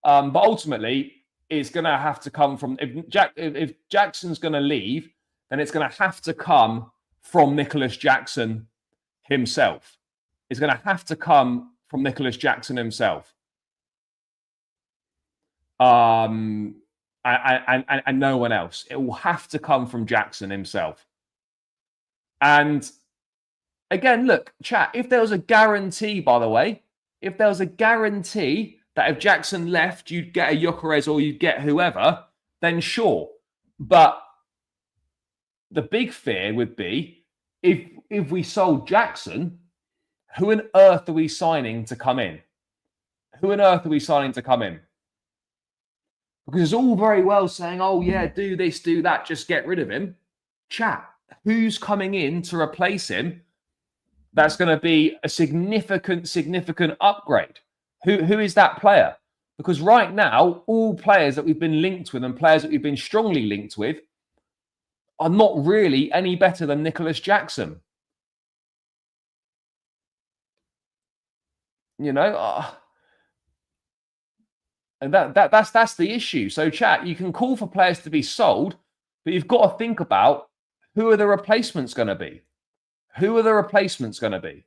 But ultimately, it's going to have to come from if Jackson's going to leave, then it's going to have to come from Nicolas Jackson himself. It's going to have to come from Nicolas Jackson himself. And no one else. It will have to come from Jackson himself. And again, look, chat, if there was a guarantee, by the way, if there was a guarantee that if Jackson left, you'd get a Gyökeres or you'd get whoever, then sure. But the big fear would be if we sold Jackson, who on earth are we signing to come in? Who on earth are we signing to come in? Because it's all very well saying, oh, yeah, do this, do that, just get rid of him. Chat, who's coming in to replace him? That's going to be a significant upgrade. Who is that player? Because right now, all players that we've been linked with and players that we've been strongly linked with are not really any better than Nicolas Jackson. You know, And that's the issue. So, chat, you can call for players to be sold, but you've got to think about who are the replacements going to be? Who are the replacements going to be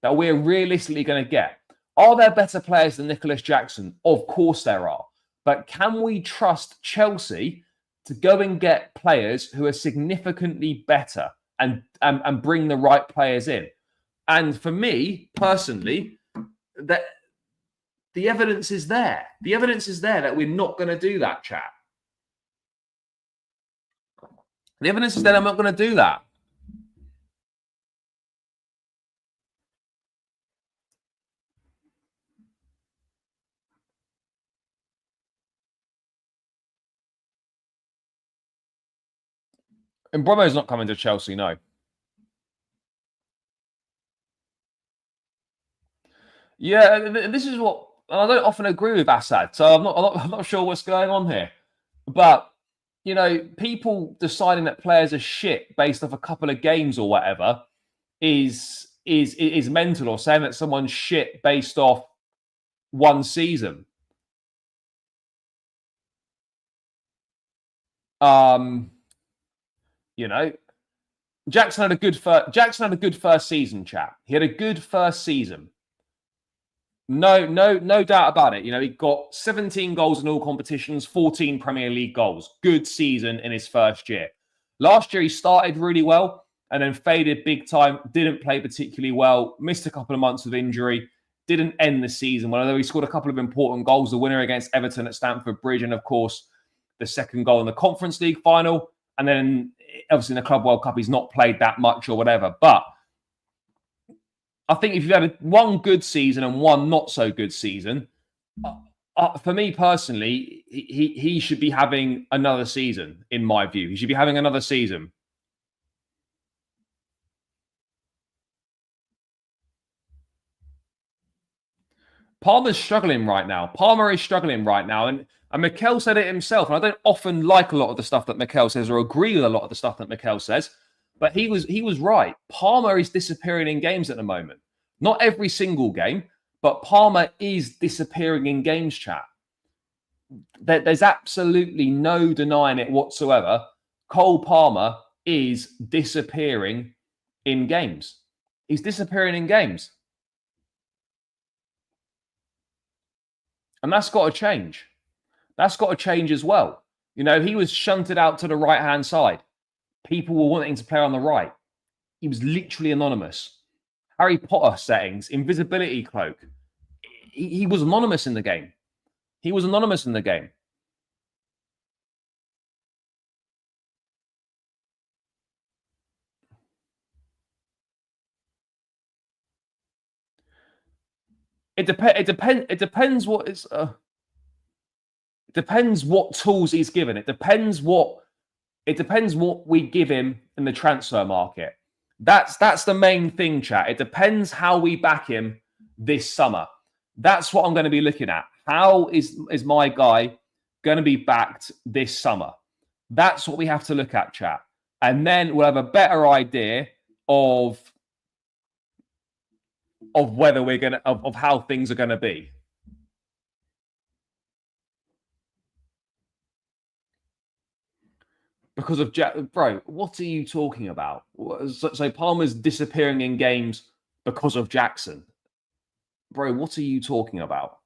that we're realistically going to get? Are there better players than Nicolas Jackson? Of course there are. But can we trust Chelsea to go and get players who are significantly better and bring the right players in? And for me, personally, that the evidence is there. The evidence is there that we're not going to do that, chat. The evidence is that I'm not going to do that. And Bromo's not coming to Chelsea, no. Yeah, this is what I don't often agree with Assad, so I'm not sure what's going on here. But you know, people deciding that players are shit based off a couple of games or whatever is mental, or saying that someone's shit based off one season. You know, Jackson had a good first season, chat. He had a good first season. No doubt about it. You know, he got 17 goals in all competitions, 14 Premier League goals. Good season in his first year. Last year, he started really well and then faded big time. Didn't play particularly well. Missed a couple of months of injury. Didn't end the season well, although he scored a couple of important goals. The winner against Everton at Stamford Bridge, and of course, the second goal in the Conference League final. And then, obviously, in the Club World Cup, he's not played that much or whatever. But I think if you've had one good season and one not so good season, for me personally, he should be having another season, in my view. He should be having another season. Palmer's struggling right now. Palmer is struggling right now. And Mikel said it himself. And I don't often like a lot of the stuff that Mikel says or agree with a lot of the stuff that Mikel says. But he was right. Palmer is disappearing in games at the moment. Not every single game, but Palmer is disappearing in games, chat. There's absolutely no denying it whatsoever. Cole Palmer is disappearing in games. He's disappearing in games. And that's got to change. That's got to change as well. You know, he was shunted out to the right-hand side. People were wanting to play on the right. He was literally anonymous. Harry Potter settings, invisibility cloak. He was anonymous in the game. He was anonymous in the game. It depends what is. It depends what tools he's given. It depends what we give him in the transfer market. That's the main thing, chat. It depends how we back him this summer. That's what I'm going to be looking at. How is my guy going to be backed this summer? That's what we have to look at, chat. And then we'll have a better idea of whether we're going to of how things are going to be. Because of bro, what are you talking about? So Palmer's disappearing in games because of Jackson. Bro, what are you talking about?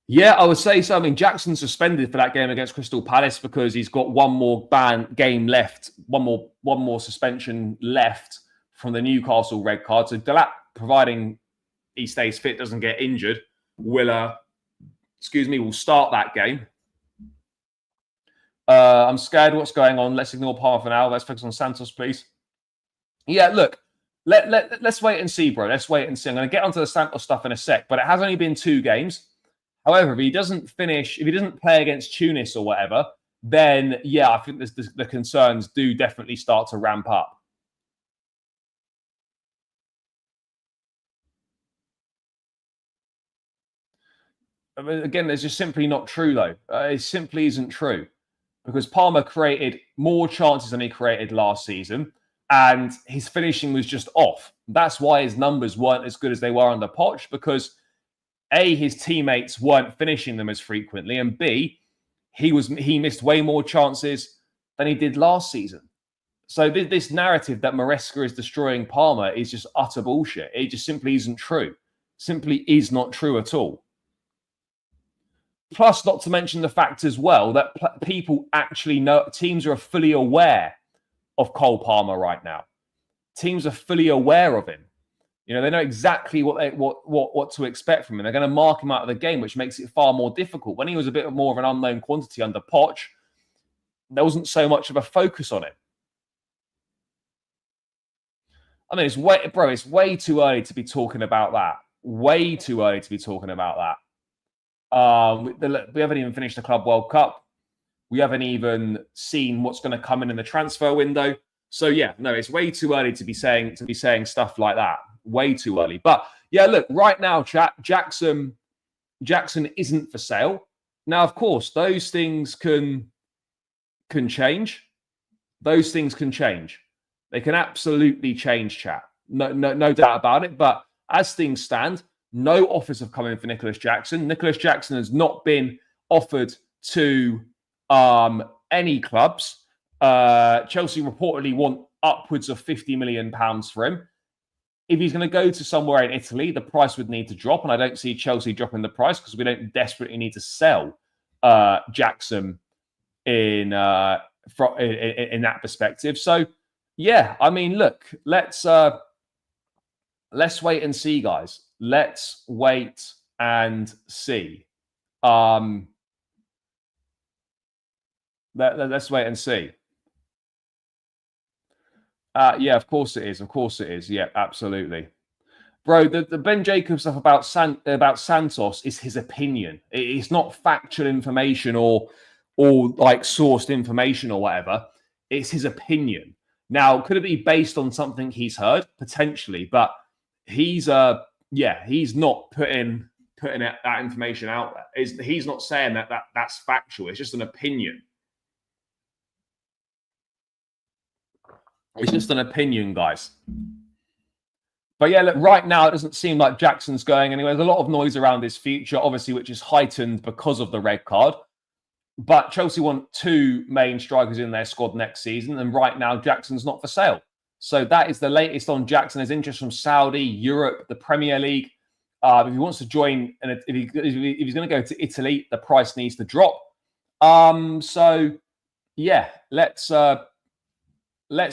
Yeah, I would say so. I mean, Jackson's suspended for that game against Crystal Palace because he's got one more game left, one more suspension left from the Newcastle red card. So Delap, providing he stays fit, doesn't get injured, will start that game. I'm scared what's going on. Let's ignore Palmer for now. Let's focus on Santos, please. Yeah, look, let's wait and see, bro. Let's wait and see. I'm going to get onto the Santos stuff in a sec, but it has only been 2 games. However, if he doesn't play against Tunis or whatever, then yeah, I think the concerns do definitely start to ramp up. I mean, again, it's just simply not true, though. It simply isn't true. Because Palmer created more chances than he created last season, and his finishing was just off. That's why his numbers weren't as good as they were under Poch, because A, his teammates weren't finishing them as frequently, and B, he missed way more chances than he did last season. So this narrative that Maresca is destroying Palmer is just utter bullshit. It just simply isn't true. Simply is not true at all. Plus, not to mention the fact as well that people actually know, teams are fully aware of Cole Palmer right now. Teams are fully aware of him. You know, they know exactly what to expect from him. They're going to mark him out of the game, which makes it far more difficult. When he was a bit more of an unknown quantity under Poch, there wasn't so much of a focus on him. I mean, it's way too early to be talking about that. Way too early to be talking about that. We haven't even finished the Club World Cup. We haven't even seen what's going to come in the transfer window. So yeah, no, it's way too early to be saying stuff like that. Way too early. But yeah, look, right now, chat, Jackson isn't for sale. Now, of course, those things can change. Those things can change. They can absolutely change, chat. No doubt about it. But as things stand, no offers have come in for Nicolas Jackson. Nicolas Jackson has not been offered to any clubs. Chelsea reportedly want upwards of £50 million for him. If he's going to go to somewhere in Italy, the price would need to drop, and I don't see Chelsea dropping the price because we don't desperately need to sell Jackson in that perspective. So, yeah, I mean, look, let's wait and see, guys. Let's wait and see. Let's wait and see. Yeah, of course it is. Of course it is. Yeah, absolutely. Bro, the Ben Jacobs stuff about Santos is his opinion. It's not factual information or like sourced information or whatever. It's his opinion. Now, could it be based on something he's heard? Potentially, but he's not putting that information out there. He's not saying that's factual. It's just an opinion. It's just an opinion, guys. But yeah, look, right now it doesn't seem like Jackson's going anywhere. There's a lot of noise around his future, obviously, which is heightened because of the red card. But Chelsea want two main strikers in their squad next season, and right now Jackson's not for sale. So that is the latest on Jackson. There's interest from Saudi, Europe, the Premier League. If he wants to join, and if he's going to go to Italy, the price needs to drop. So yeah, let's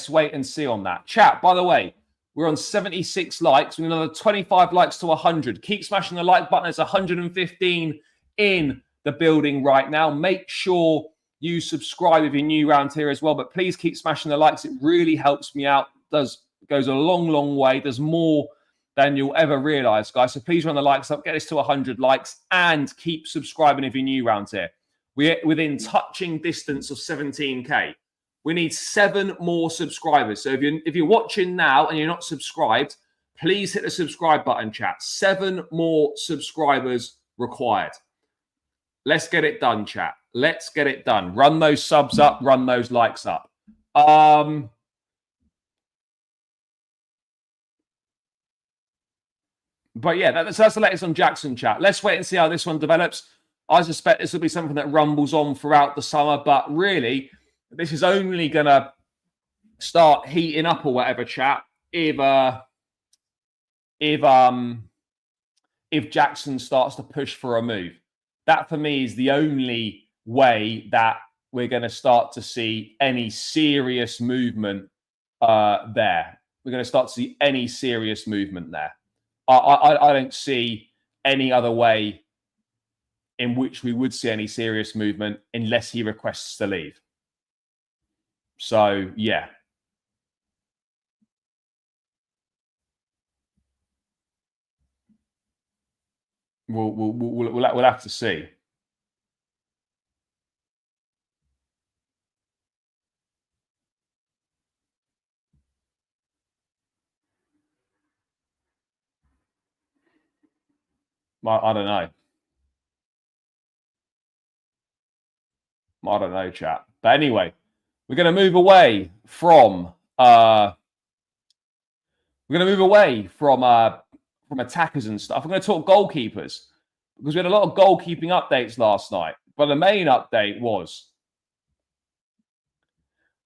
wait and see on that. Chat, by the way, we're on 76 likes. We need another 25 likes to 100. Keep smashing the like button. There's 115 in the building right now. Make sure you subscribe if you're new around here as well. But please keep smashing the likes. It really helps me out. Goes a long, long way. There's more than you'll ever realize, guys. So please run the likes up. Get this to 100 likes. And keep subscribing if you're new around here. We're within touching distance of 17K. We need 7 more subscribers. So if you're watching now and you're not subscribed, please hit the subscribe button, chat. 7 more subscribers required. Let's get it done, chat. Let's get it done. Run those subs up. Run those likes up. But yeah, that's the latest on Jackson, chat. Let's wait and see how this one develops. I suspect this will be something that rumbles on throughout the summer, but really, this is only going to start heating up or whatever, chat, if Jackson starts to push for a move. That, for me, is the only way that we're going to start to see any serious movement there. We're going to start to see any serious movement there. I don't see any other way in which we would see any serious movement unless he requests to leave. So, yeah. We'll have to see. I don't know. I don't know, chat. But anyway, we're going to move away from attackers and stuff. We're going to talk goalkeepers. because we had a lot of goalkeeping updates last night. But the main update was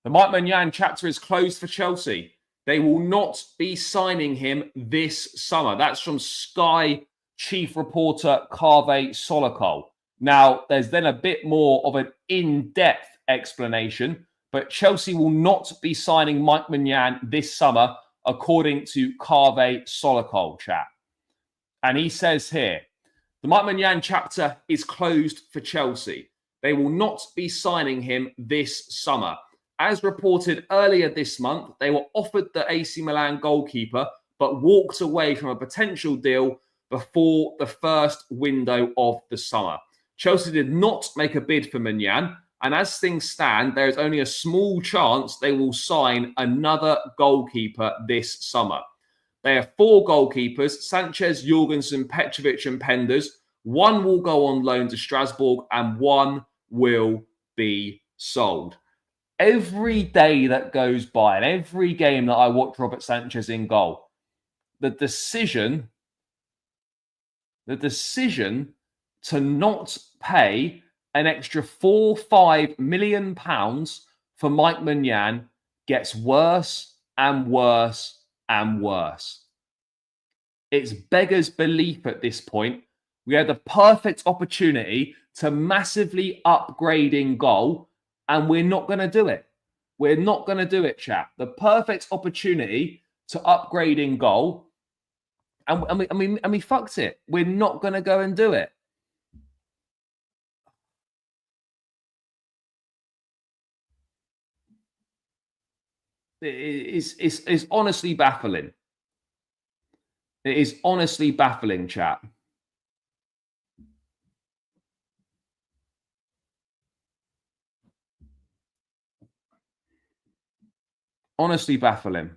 the Mike Maignan chapter is closed for Chelsea. They will not be signing him this summer. That's from Sky chief reporter Kaveh Solokol. Now, there's then a bit more of an in-depth explanation, but Chelsea will not be signing Mike Maignan this summer, according to Kaveh Solokol, chat. And he says here, the Mike Maignan chapter is closed for Chelsea. They will not be signing him this summer. As reported earlier this month, they were offered the AC Milan goalkeeper, but walked away from a potential deal before the first window of the summer. Chelsea did not make a bid for Maignan, and as things stand, there is only a small chance they will sign another goalkeeper this summer. They have 4 goalkeepers, Sanchez, Jorgensen, Petrovic and Penders. 1 will go on loan to Strasbourg and 1 will be sold. Every day that goes by and every game that I watch Robert Sanchez in goal, the decision to not pay an extra £4-5 million for Mike Maignan gets worse and worse and worse. It's beggars belief at this point. We had the perfect opportunity to massively upgrade in goal, and we're not going to do it. We're not going to do it, chap. The perfect opportunity to upgrade in goal, and we fucked it. We're not going to go and do it. It's honestly baffling. It is honestly baffling, chap. Honestly baffling.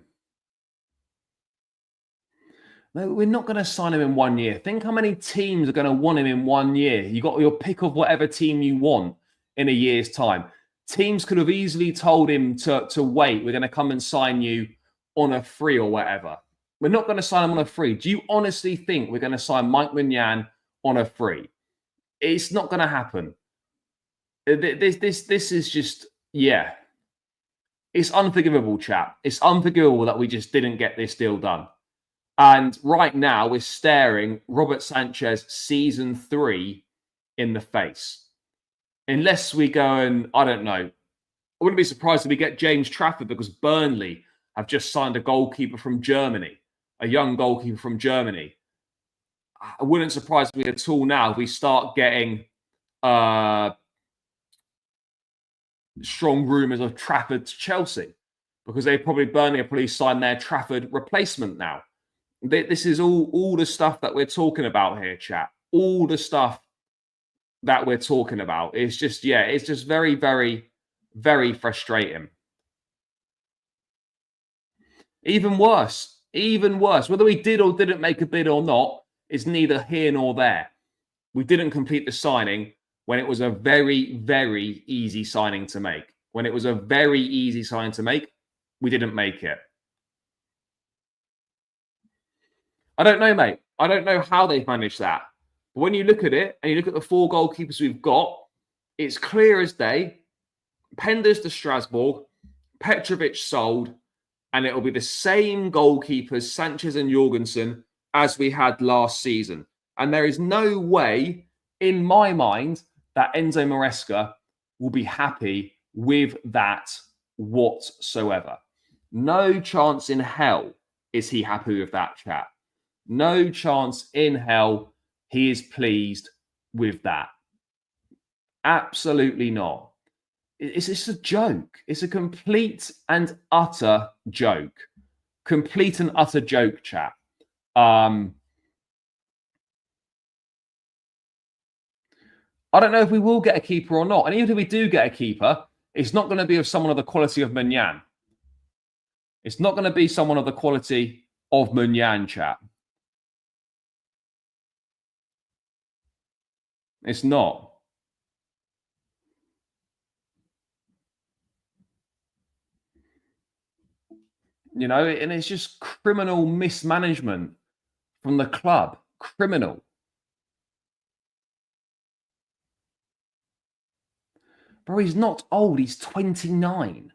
No, we're not going to sign him in 1 year. Think how many teams are going to want him in 1 year. You got your pick of whatever team you want in a year's time. Teams could have easily told him to wait. We're going to come and sign you on a free or whatever. We're not going to sign him on a free. Do you honestly think we're going to sign Mike Maignan on a free? It's not going to happen. This is just, yeah. It's unforgivable, chap. It's unforgivable that we just didn't get this deal done. And right now, we're staring Robert Sanchez season 3 in the face. Unless we go and, I don't know, I wouldn't be surprised if we get James Trafford, because Burnley have just signed a goalkeeper from Germany, a young goalkeeper from Germany. It wouldn't surprise me at all now if we start getting strong rumours of Trafford to Chelsea, because Burnley have probably signed their Trafford replacement now. This is all the stuff that we're talking about here, chat. All the stuff that we're talking about. It's just, yeah, it's just very, very, very frustrating. Even worse, whether we did or didn't make a bid or not is neither here nor there. We didn't complete the signing when it was a very, very easy signing to make. When it was a very easy signing to make, we didn't make it. I don't know, mate. I don't know how they've managed that. But when you look at it and you look at the 4 goalkeepers we've got, it's clear as day. Penders to Strasbourg, Petrovic sold, and it'll be the same goalkeepers, Sanchez and Jorgensen, as we had last season. And there is no way, in my mind, that Enzo Maresca will be happy with that whatsoever. No chance in hell is he happy with that, chat. No chance in hell he is pleased with that. Absolutely not. It's just a joke. It's a complete and utter joke. Complete and utter joke, chat. I don't know if we will get a keeper or not. And even if we do get a keeper, it's not going to be of someone of the quality of Maignan. It's not going to be someone of the quality of Maignan, chat. It's not. You know, and it's just criminal mismanagement from the club. Criminal. Bro, he's not old. He's 29.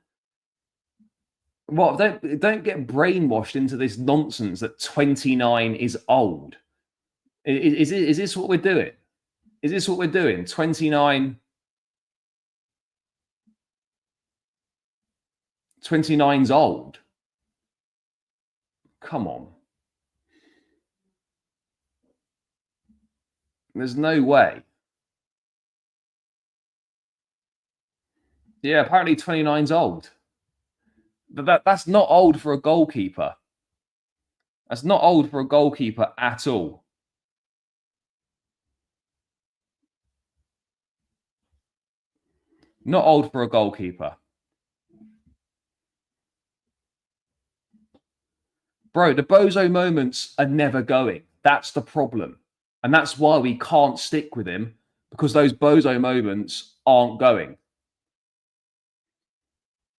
Well, don't get brainwashed into this nonsense that 29 is old. Is this what we're doing? Is this what we're doing? 29. 29's old. Come on. There's no way. Yeah, apparently 29's old. But that's not old for a goalkeeper. That's not old for a goalkeeper at all. Not old for a goalkeeper. Bro, the bozo moments are never going. That's the problem. And that's why we can't stick with him, because those bozo moments aren't going.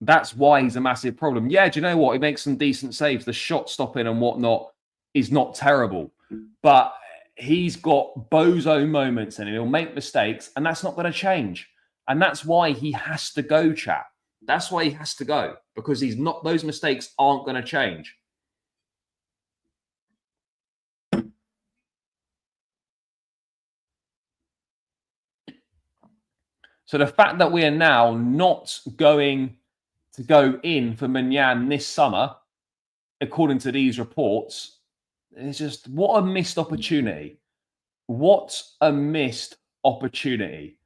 That's why he's a massive problem. Yeah, do you know what? He makes some decent saves. The shot stopping and whatnot is not terrible. But he's got bozo moments and he'll make mistakes, and that's not going to change. And that's why he has to go, chat. That's why he has to go, because he's not. Those mistakes aren't going to change. So the fact that we are now not going to go in for Munyan this summer, according to these reports, is just what a missed opportunity. What a missed opportunity.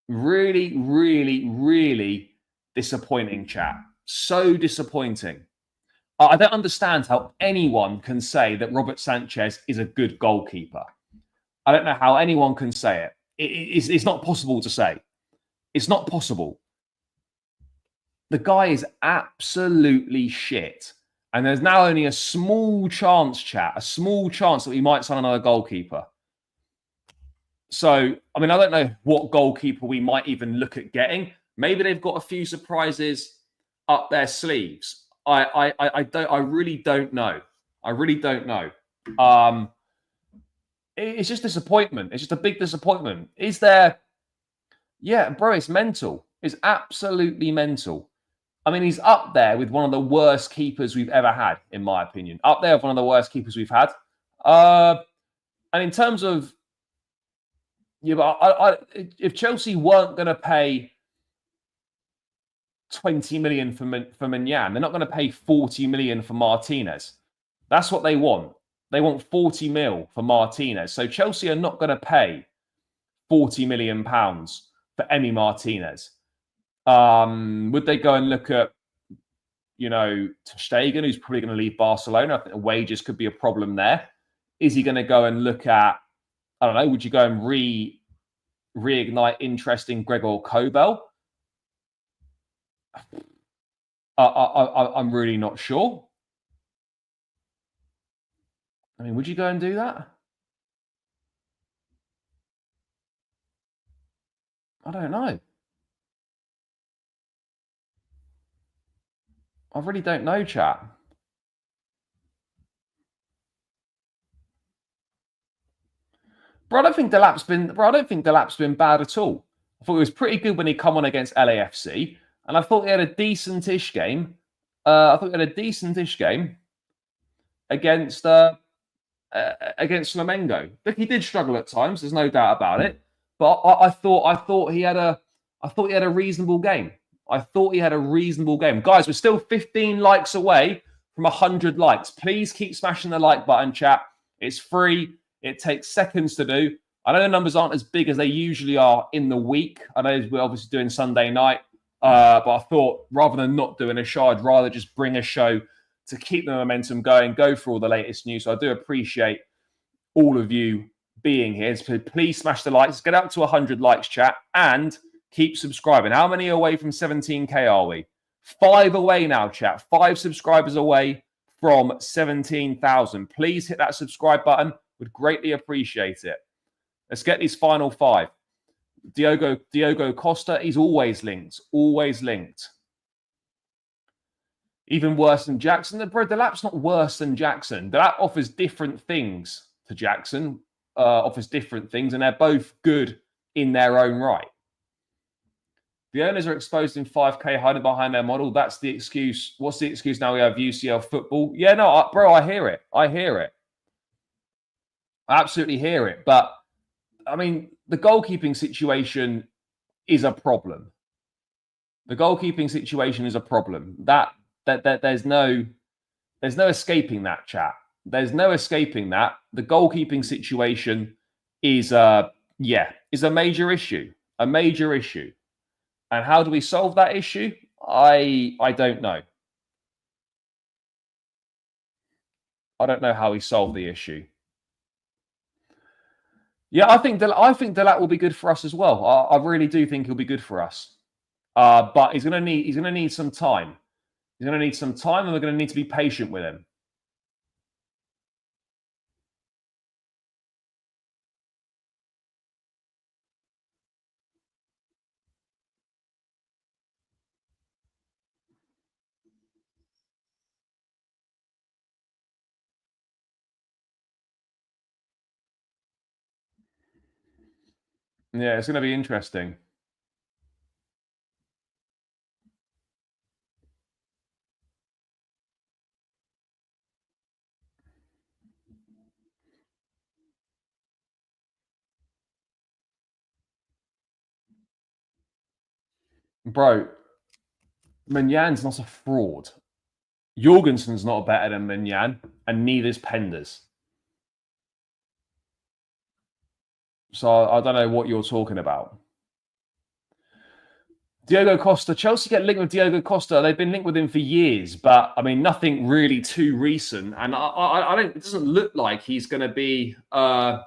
Really, really, really disappointing, chat. So disappointing. I don't understand how anyone can say that Robert Sanchez is a good goalkeeper. I don't know how anyone can say it. It's not possible to say. It's not possible. The guy is absolutely shit. And there's now only a small chance, chat, a small chance that we might sign another goalkeeper. So, I mean, I don't know what goalkeeper we might even look at getting. Maybe they've got a few surprises up their sleeves. I really don't know. I really don't know. It's just disappointment. It's just a big disappointment. Is there... Yeah, bro, it's mental. It's absolutely mental. I mean, he's up there with one of the worst keepers we've ever had, in my opinion. Up there with one of the worst keepers we've had. And in terms of... Yeah, but if Chelsea weren't going to pay 20 million for Munyan, they're not going to pay 40 million for Martinez. That's what they want. They want 40 mil for Martinez. So Chelsea are not going to pay 40 million pounds for Emi Martinez. Would they go and look at, you know, Ter Stegen, who's probably going to leave Barcelona? I think the wages could be a problem there. Is he going to go and look at, I don't know, would you go and reignite interest in Gregor Kobel? I'm really not sure. I mean, would you go and do that? I don't know. I really don't know, chat. Bro, I don't think Delap's been bad at all. I thought he was pretty good when he come on against LAFC, and I thought he had a decent-ish game. Against Flamengo. Look, he did struggle at times. There's no doubt about it. But I thought he had a reasonable game. I thought he had a reasonable game. Guys, we're still 15 likes away from 100 likes. Please keep smashing the like button, chat. It's free. It takes seconds to do. I know the numbers aren't as big as they usually are in the week. I know we're obviously doing Sunday night. But I thought rather than not doing a show, I'd rather just bring a show to keep the momentum going, go for all the latest news. So I do appreciate all of you being here. So please smash the likes. Get up to 100 likes, chat, and keep subscribing. How many away from 17K are we? 5 away now, chat. 5 subscribers away from 17,000. Please hit that subscribe button. Would greatly appreciate it. Let's get these final 5. Diogo Costa, he's always linked. Always linked. Even worse than Jackson. Bro, Delap's not worse than Jackson. Delap offers different things to Jackson. Offers different things, and they're both good in their own right. The owners are exposed in 5K, hiding behind their model. That's the excuse. What's the excuse now? We have UCL football. Yeah, no, bro, I hear it. I absolutely hear it. But I mean, the goalkeeping situation is a problem. The goalkeeping situation is a problem. That there's no escaping that, chat. There's no escaping that. The goalkeeping situation is a major issue. A major issue. And how do we solve that issue? I don't know. I don't know how we solve the issue. Yeah, I think Delat will be good for us as well. I really do think he'll be good for us. But he's gonna need some time. He's gonna need some time, and we're gonna need to be patient with him. Yeah, it's gonna be interesting. Bro, Manyan's not a fraud. Jorgensen's not better than Manyan, and neither's Penders. So I don't know what you're talking about. Diogo Costa. Chelsea get linked with Diogo Costa. They've been linked with him for years, but I mean, nothing really too recent. And I don't. It doesn't look like he's going to be. It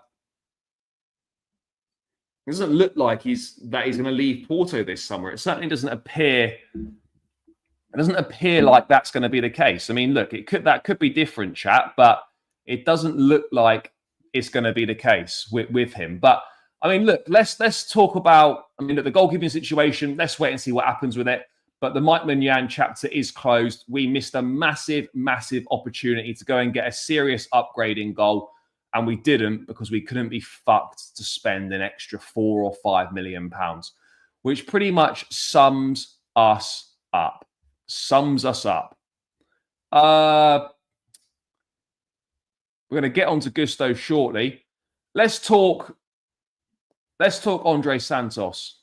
doesn't look like he's going to leave Porto this summer. It certainly doesn't appear. It doesn't appear like that's going to be the case. I mean, look, that could be different, chat, but it doesn't look like it's going to be the case with him. But I mean, look, let's talk about. I mean, the goalkeeping situation. Let's wait and see what happens with it. But the Mike Maignan chapter is closed. We missed a massive, massive opportunity to go and get a serious upgrade in goal, and we didn't because we couldn't be fucked to spend an extra £4 or £5 million, which pretty much sums us up. We're going to get on to Gusto shortly. Let's talk Andre Santos.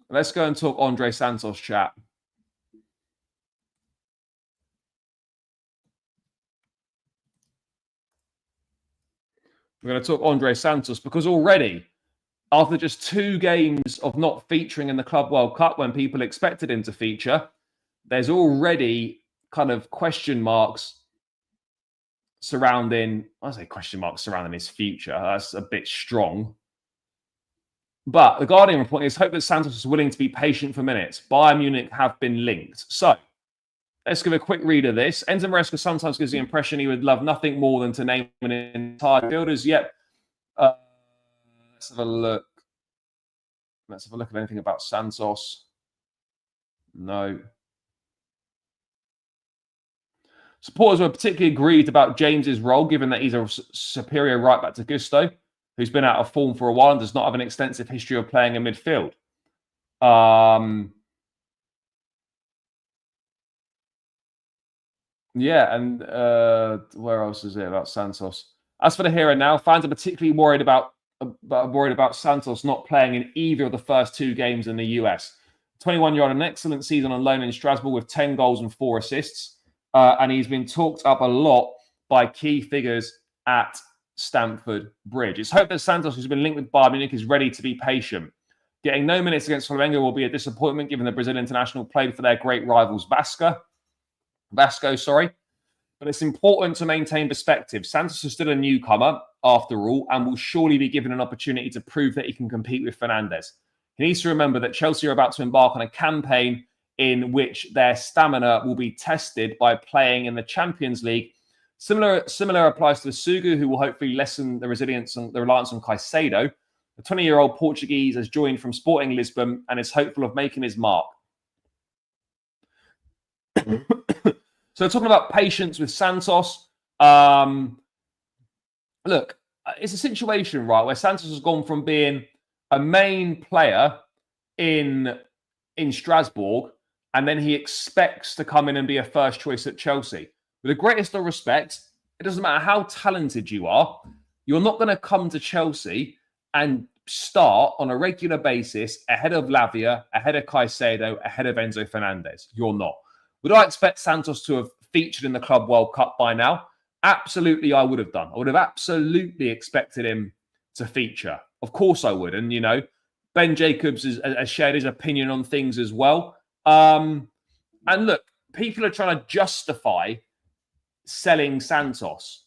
Let's go and talk Andre Santos, chat. We're going to talk Andre Santos because already, after just 2 games of not featuring in the Club World Cup when people expected him to feature, there's already kind of question marks surrounding, I say question marks surrounding his future. That's a bit strong. But the Guardian report is hope that Santos is willing to be patient for minutes. Bayern Munich have been linked. So let's give a quick read of this. Enzo Maresca sometimes gives the impression he would love nothing more than to name an entire fielders. Yep. Let's have a look. Let's have a look at anything about Santos. No. Supporters were particularly aggrieved about James's role, given that he's a superior right back to Gusto, who's been out of form for a while and does not have an extensive history of playing in midfield. Yeah, and where else is it about Santos? As for the here and now, fans are particularly worried about Santos not playing in either of the first 2 games in the US. 21-year-old had an excellent season on loan in Strasbourg with 10 goals and 4 assists. And he's been talked up a lot by key figures at Stamford Bridge. It's hoped that Santos, who's been linked with Bayern Munich, is ready to be patient. Getting no minutes against Flamengo will be a disappointment, given the Brazilian international played for their great rivals Vasco. But it's important to maintain perspective. Santos is still a newcomer, after all, and will surely be given an opportunity to prove that he can compete with Fernandes. He needs to remember that Chelsea are about to embark on a campaign in which their stamina will be tested by playing in the Champions League. Similar applies to Sugu, who will hopefully lessen the reliance on Caicedo. The 20-year-old Portuguese has joined from Sporting Lisbon and is hopeful of making his mark. So talking about patience with Santos, look, it's a situation, right, where Santos has gone from being a main player in Strasbourg, and then he expects to come in and be a first choice at Chelsea. With the greatest of respect, it doesn't matter how talented you are, you're not going to come to Chelsea and start on a regular basis ahead of Lavia, ahead of Caicedo, ahead of Enzo Fernandez. You're not. Would I expect Santos to have featured in the Club World Cup by now? Absolutely, I would have done. I would have absolutely expected him to feature. Of course I would. And, you know, Ben Jacobs has shared his opinion on things as well. And look, people are trying to justify selling Santos.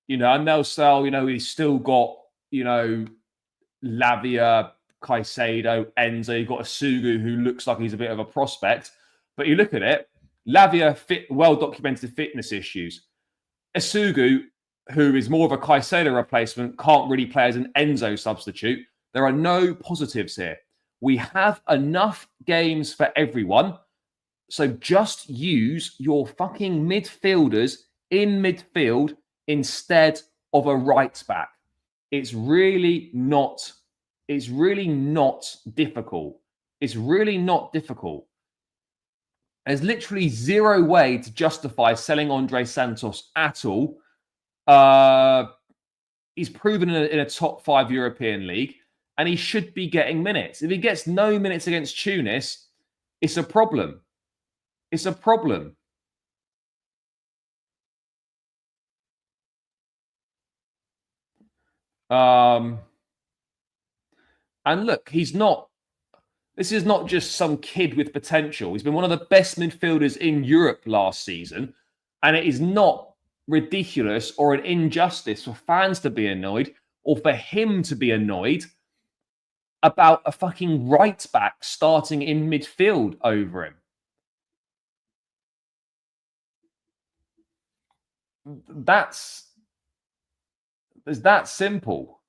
You know, and they'll sell, you know, he's still got, you know, Lavia, Caicedo, Enzo. You've got Asugu, who looks like he's a bit of a prospect. But you look at it, Lavia, well-documented fitness issues. Asugu, who is more of a Caicedo replacement, can't really play as an Enzo substitute. There are no positives here. We have enough games for everyone. So just use your fucking midfielders in midfield instead of a right back. It's really not difficult. It's really not difficult. There's literally zero way to justify selling Andre Santos at all. He's proven in a top 5 European league, and he should be getting minutes. If he gets no minutes against Tunis, it's a problem. It's a problem. And look, this is not just some kid with potential. He's been one of the best midfielders in Europe last season. And it is not ridiculous or an injustice for fans to be annoyed or for him to be annoyed about a fucking right back starting in midfield over him. It's that simple.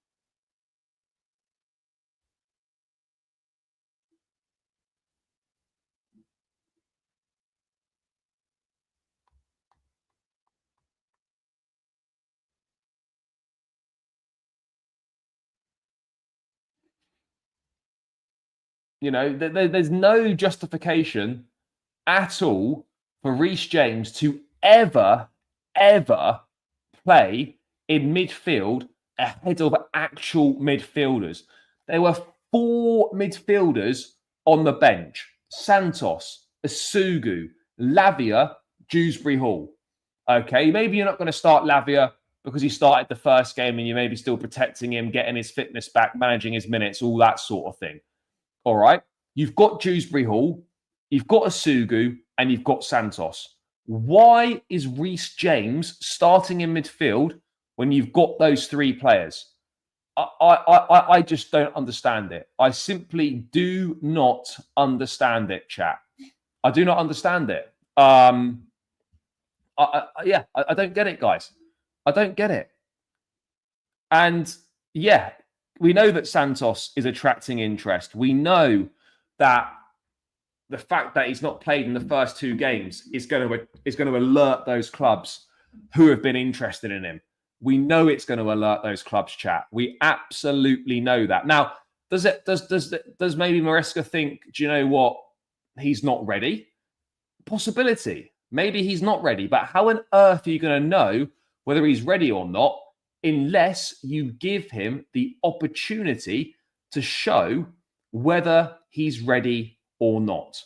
You know, there's no justification at all for Reece James to ever play in midfield ahead of actual midfielders. There were 4 midfielders on the bench: Santos, Asugu, Lavia, Dewsbury Hall. Okay, maybe you're not going to start Lavia because he started the first game and you may be still protecting him, getting his fitness back, managing his minutes, all that sort of thing. All right, you've got Dewsbury Hall, you've got Asugu, and you've got Santos. Why is Reece James starting in midfield when you've got those 3 players? I just don't understand it. I simply do not understand it, chat. I do not understand it. I don't get it, guys. I don't get it. And yeah, we know that Santos is attracting interest. We know that the fact that he's not played in the first 2 games is going to alert those clubs who have been interested in him. We know it's going to alert those clubs, chat. We absolutely know that. Now, does maybe Maresca think, do you know what? He's not ready? Possibility. Maybe he's not ready, but how on earth are you going to know whether he's ready or not unless you give him the opportunity to show whether he's ready or not?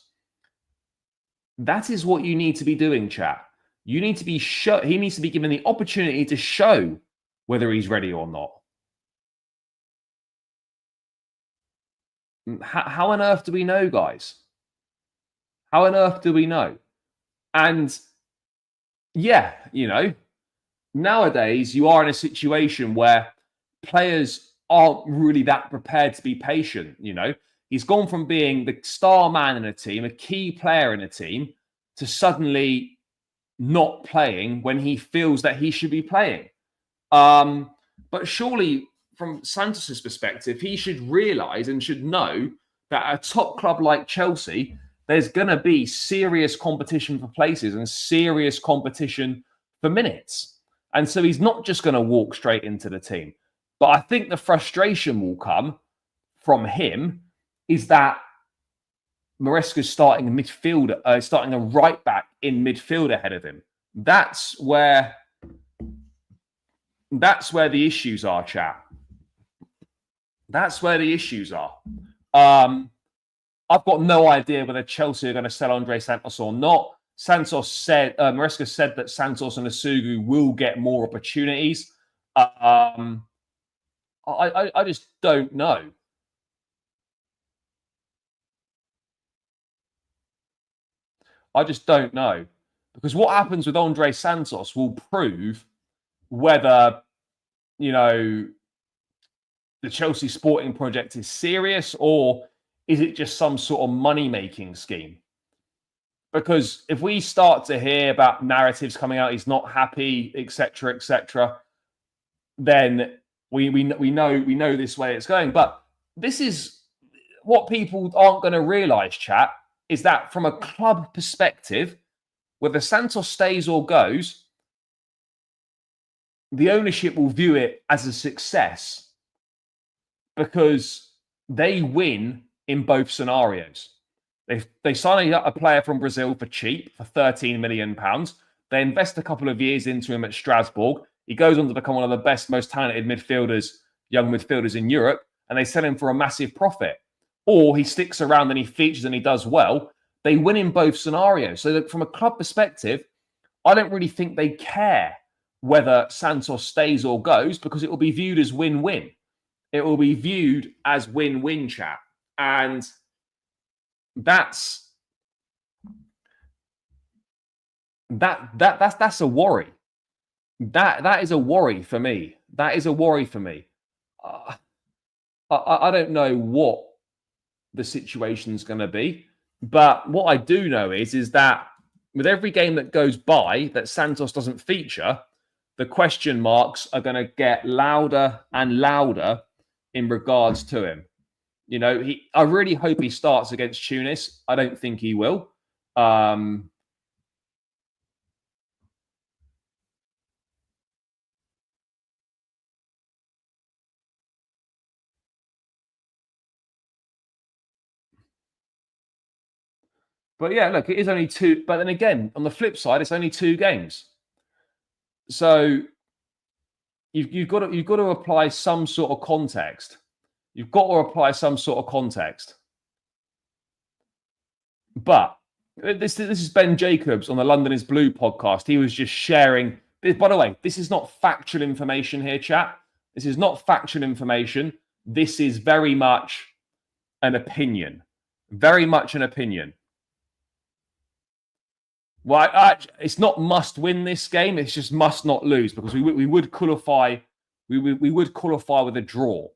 That is what you need to be doing, chat. You need to be he needs to be given the opportunity to show whether he's ready or not. How on earth do we know, guys? How on earth do we know? And yeah, you know, nowadays you are in a situation where players aren't really that prepared to be patient. You know, he's gone from being the star man in a team, a key player in a team, to suddenly not playing when he feels that he should be playing. But surely, from Santos's perspective, he should realise and should know that at a top club like Chelsea, there's going to be serious competition for places and serious competition for minutes. And so he's not just going to walk straight into the team. But I think the frustration will come from him is that Maresca's starting a right back in midfield ahead of him. That's where the issues are, chat. That's where the issues are. I've got no idea whether Chelsea are going to sell Andre Santos or not. Maresca said that Santos and Asugu will get more opportunities. I just don't know. I just don't know. Because what happens with Andre Santos will prove whether, the Chelsea sporting project is serious or is it just some sort of money-making scheme? Because if we start to hear about narratives coming out, he's not happy, etc., then we know this way it's going. But this is what people aren't going to realise, chat, is that from a club perspective, whether Santos stays or goes, the ownership will view it as a success because they win in both scenarios. They sign a player from Brazil for cheap, for £13 million. They invest a couple of years into him at Strasbourg. He goes on to become one of the best, most talented young midfielders in Europe, and they sell him for a massive profit. Or he sticks around and he features and he does well. They win in both scenarios. So that from a club perspective, I don't really think they care whether Santos stays or goes because it will be viewed as win-win. It will be viewed as win-win, chat. And that's a worry. That is a worry for me. That is a worry for me. I don't know what the situation's going to be, but what I do know is that with every game that goes by that Santos doesn't feature, the question marks are going to get louder and louder in regards to him. I really hope he starts against Tunis. I don't think he will. But yeah, look, it is only 2. But then again, on the flip side, it's only 2 games. So you've got to apply some sort of context. You've got to apply some sort of context. But this is Ben Jacobs on the London is Blue podcast. He was just sharing. By the way, this is not factual information here, chat. This is not factual information. This is very much an opinion. Very much an opinion. Well, it's not must win this game. It's just must not lose because we would qualify. We would qualify with a draw.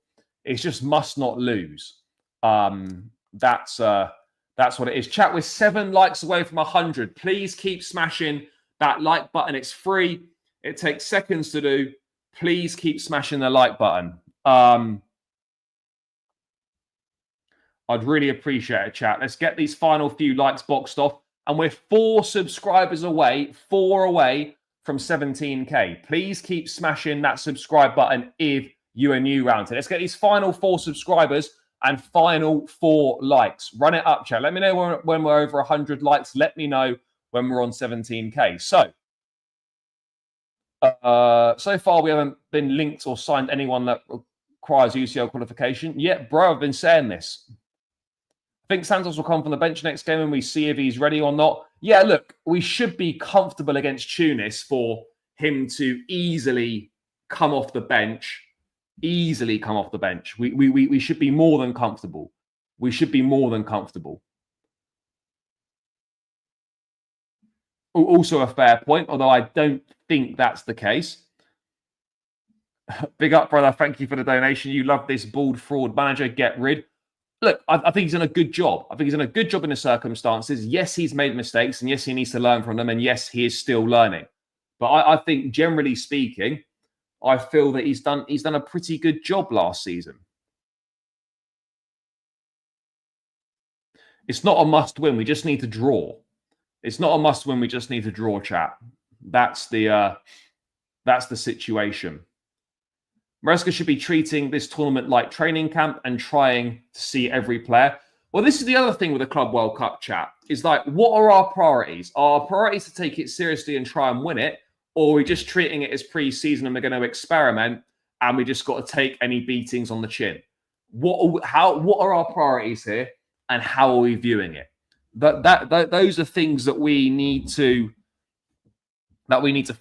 It's just must not lose. That's what it is. Chat, we're 7 likes away from 100. Please keep smashing that like button. It's free. It takes seconds to do. Please keep smashing the like button. I'd really appreciate it, chat. Let's get these final few likes boxed off. And we're 4 subscribers away, 4 away from 17K. Please keep smashing that subscribe button if you are new around here. Let's get these final 4 subscribers and final 4 likes. Run it up, chat. Let me know when we're over 100 likes. Let me know when we're on 17K. So far we haven't been linked or signed anyone that requires UCL qualification. Yeah, bro, I've been saying this. I think Santos will come from the bench next game and we see if he's ready or not. Yeah, look, we should be comfortable against Tunis for him to easily come off the bench. Easily come off the bench. We should be more than comfortable. We should be more than comfortable. Also a fair point, although I don't think that's the case. Big up, brother. Thank you for the donation. You love this bald fraud manager. Get rid. Look, I think he's done a good job. I think he's done a good job in the circumstances. Yes, he's made mistakes, and yes, he needs to learn from them, and yes, he is still learning. But I think, generally speaking, I feel that he's done a pretty good job last season. It's not a must-win. We just need to draw. It's not a must-win. We just need to draw, chat. That's the situation. Maresca should be treating this tournament like training camp and trying to see every player. Well, this is the other thing with the Club World Cup chat. Is like, what are our priorities? Are our priorities to take it seriously and try and win it? Or are we just treating it as pre-season and we're going to experiment and we just got to take any beatings on the chin? What are our priorities here and how are we viewing it? Those are things that we need to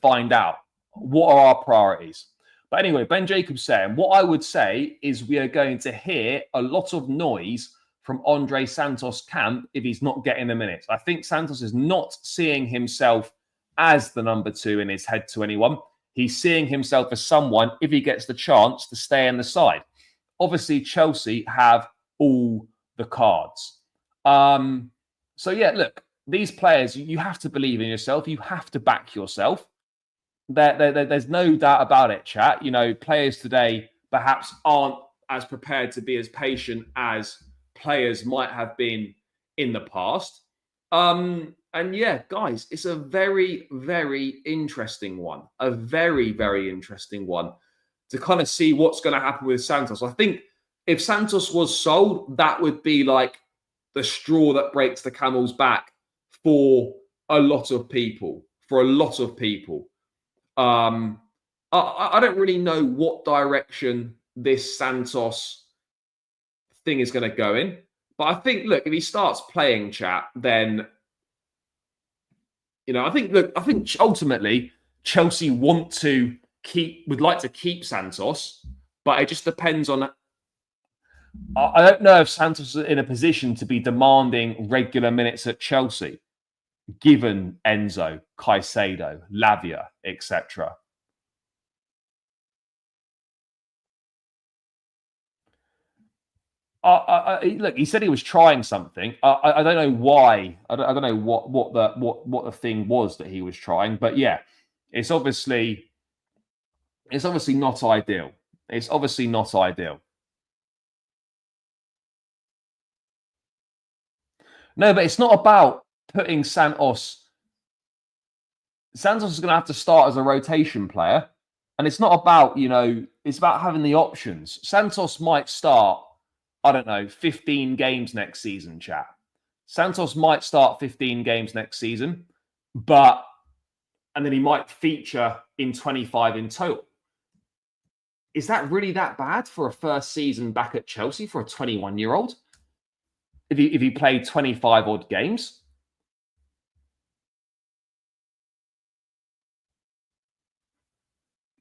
find out. What are our priorities? But anyway, Ben Jacobs saying, what I would say is we are going to hear a lot of noise from Andre Santos' camp if he's not getting the minutes. I think Santos is not seeing himself as the number 2 in his head to anyone. He's seeing himself as someone, if he gets the chance, to stay on the side. Obviously, Chelsea have all the cards. So, yeah, look, these players, you have to believe in yourself. You have to back yourself. There's no doubt about it, chat. You know, players today perhaps aren't as prepared to be as patient as players might have been in the past. And yeah, guys, it's a very, very interesting one. A very, very interesting one to kind of see what's going to happen with Santos. I think if Santos was sold, that would be like the straw that breaks the camel's back for a lot of people. I don't really know what direction this Santos thing is going to go in. But I think, look, if he starts playing, chat, then, you know, I think ultimately Chelsea would like to keep Santos, but it just depends on. I don't know if Santos is in a position to be demanding regular minutes at Chelsea, given Enzo, Caicedo, Lavia, etc. Look, he said he was trying something. I don't know why. I don't know what the thing was that he was trying. But yeah, it's obviously not ideal. It's obviously not ideal. No, but it's not about putting Santos. Santos is going to have to start as a rotation player, and it's not about, you know, it's about having the options. Santos might start, I don't know, 15 games next season, chat. Santos might start 15 games next season, and then he might feature in 25 in total. Is that really that bad for a first season back at Chelsea for a 21-year-old? If he played 25 odd games?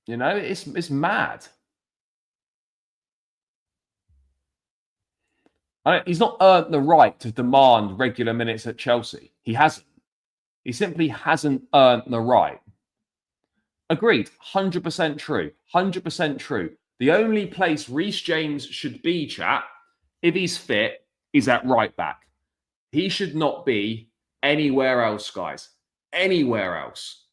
You know, it's mad. He's not earned the right to demand regular minutes at Chelsea. He hasn't. He simply hasn't earned the right. Agreed. 100% true. 100% true. The only place Reece James should be, chat, if he's fit, is at right back. He should not be anywhere else, guys. Anywhere else.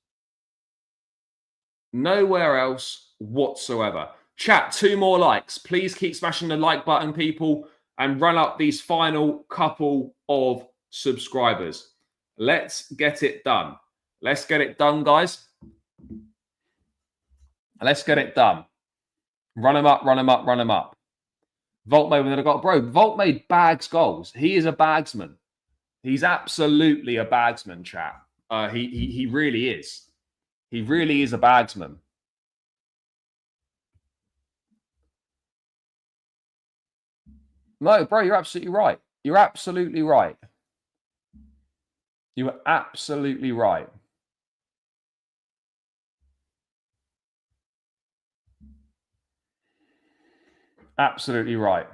Nowhere else whatsoever. Chat, 2 more likes. Please keep smashing the like button, people, and run up these final couple of subscribers. Let's get it done. Let's get it done, guys. Let's get it done. Run him up, run him up, run him up. Voltmade when they got bro. Voltmade bags goals. He is a bagsman. He's absolutely a bagsman, chat. He really is. He really is a bagsman. No, bro, you're absolutely right. You're absolutely right. You are absolutely right. Absolutely right.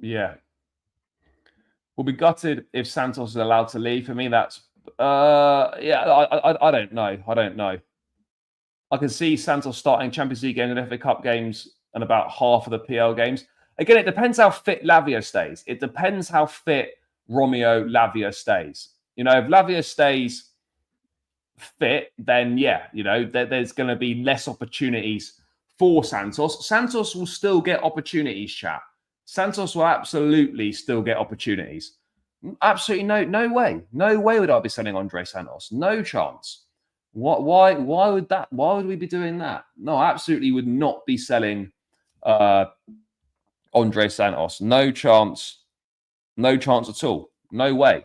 Yeah. We'll be gutted if Santos is allowed to leave. For me, that's I don't know. I don't know. I can see Santos starting Champions League games and FA Cup games and about half of the PL games. Again, it depends how fit Lavia stays. It depends how fit Romeo Lavia stays. If Lavia stays fit, then there's going to be less opportunities for Santos. Santos will still get opportunities, chat. Santos will absolutely still get opportunities. Absolutely no way. No way would I be selling Andre Santos. No chance. Why would that? Why would we be doing that? No, I absolutely would not be selling Andre Santos. No chance. No chance at all. No way.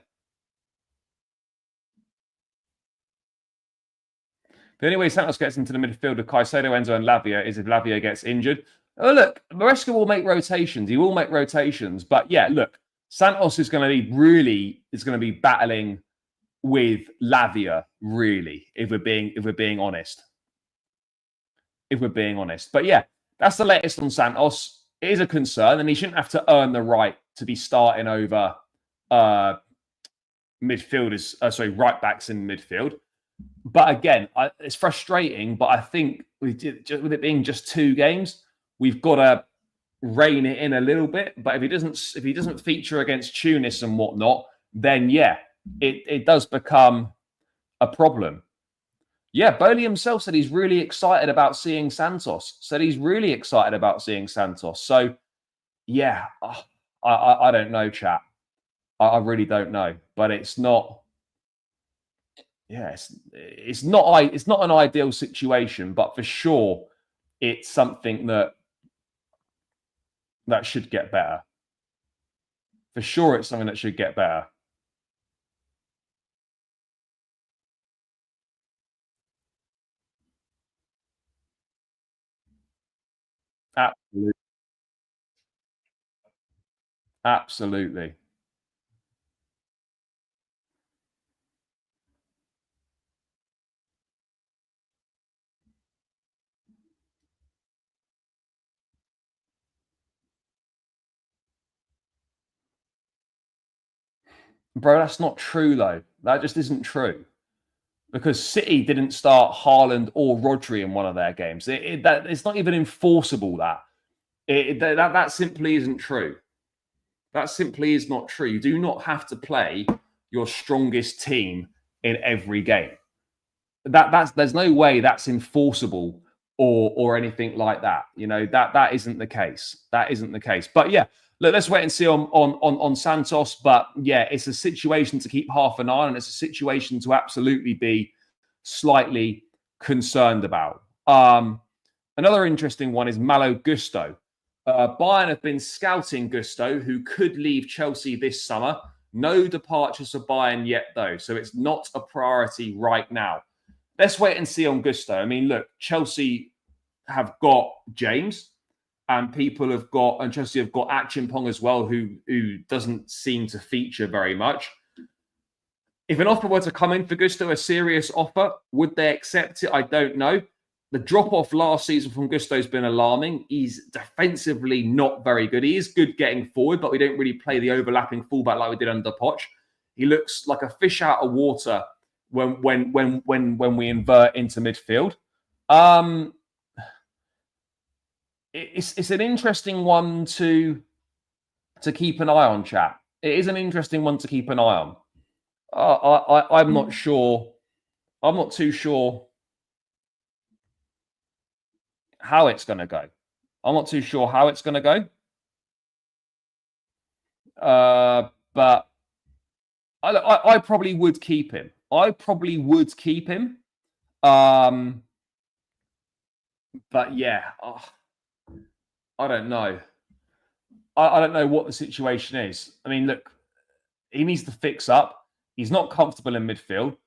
The only way Santos gets into the midfield with Caicedo, Enzo, and Lavia is if Lavia gets injured. Oh, look, Maresca will make rotations. He will make rotations. But yeah, look, Santos is going to be battling with Lavia, really, if we're being honest. If we're being honest. But yeah, that's the latest on Santos. It is a concern, and he shouldn't have to earn the right to be starting over midfielders, right backs in midfield. But again, it's frustrating. But I think with it being just 2 games, we've got to rein it in a little bit. But if he doesn't feature against Tunis and whatnot, then yeah, it does become a problem. Yeah, Bowley himself said he's really excited about seeing Santos. So yeah, I don't know, chat. I really don't know. But it's not. Yeah, it's not an ideal situation, but for sure, it's something that should get better. For sure, it's something that should get better. Absolutely. Absolutely. Bro, that's not true, though. That just isn't true. Because City didn't start Haaland or Rodri in one of their games. It's not even enforceable, that. That simply isn't true. That simply is not true. You do not have to play your strongest team in every game. There's no way that's enforceable or anything like that. That isn't the case. That isn't the case. But yeah, look, let's wait and see on Santos. But yeah, it's a situation to keep half an eye on. It's a situation to absolutely be slightly concerned about. Another interesting one is Malo Gusto. Bayern have been scouting Gusto, who could leave Chelsea this summer. No departures for Bayern yet, though, so it's not a priority right now. Let's wait and see on Gusto. I mean, look, Chelsea have got James, and Chelsea have got Achimpong as well, who doesn't seem to feature very much. If an offer were to come in for Gusto, a serious offer, would they accept it? I don't know. The drop-off last season from Gusto has been alarming. He's defensively not very good. He is good getting forward, but we don't really play the overlapping fullback like we did under Poch. He looks like a fish out of water when we invert into midfield. It's an interesting one to keep an eye on, chat. It is an interesting one to keep an eye on. I'm not sure. I'm not too sure how it's going to go. I'm not too sure how it's going to go. But I probably would keep him. I probably would keep him. But yeah, I don't know. I don't know what the situation is. I mean, look, he needs to fix up. He's not comfortable in midfield.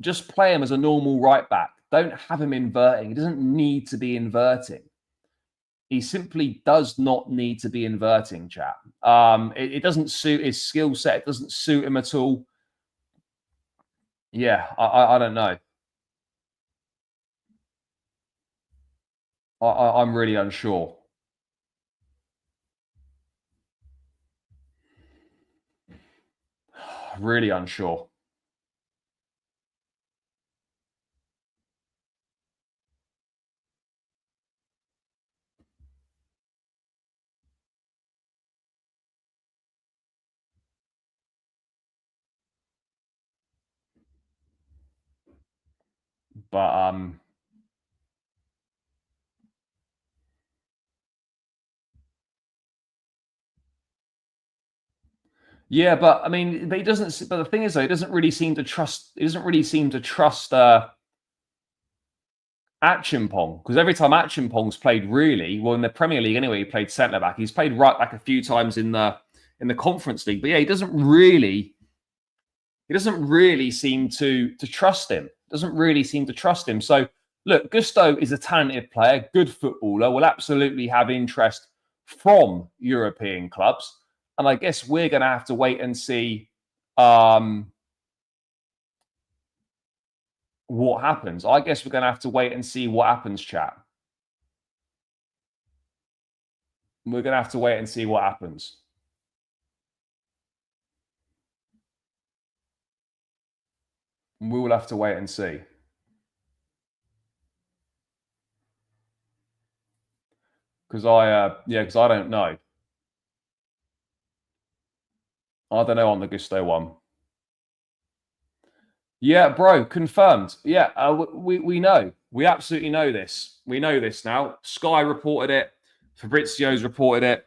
Just play him as a normal right back. Don't have him inverting. He doesn't need to be inverting. He simply does not need to be inverting, chat. It doesn't suit his skill set. It doesn't suit him at all. Yeah, I don't know. I'm really unsure. Really unsure. But yeah, but I mean, but he doesn't. But the thing is, though, he doesn't really seem to trust. He doesn't really seem to trust Achimpong, because every time Achimpong's played, really well in the Premier League anyway, he played centre back. He's played right back a few times in the Conference League, but yeah, he doesn't really seem to trust him. Doesn't really seem to trust him. So look, Gusto is a talented player, good footballer, will absolutely have interest from European clubs. And I guess we're going to have to wait and see what happens. I guess we're going to have to wait and see what happens, chat. We're going to have to wait and see what happens. We will have to wait and see. Because I don't know. I don't know on the Gusto one. Yeah, bro, confirmed. Yeah, we know. We absolutely know this. We know this now. Sky reported it. Fabrizio's reported it.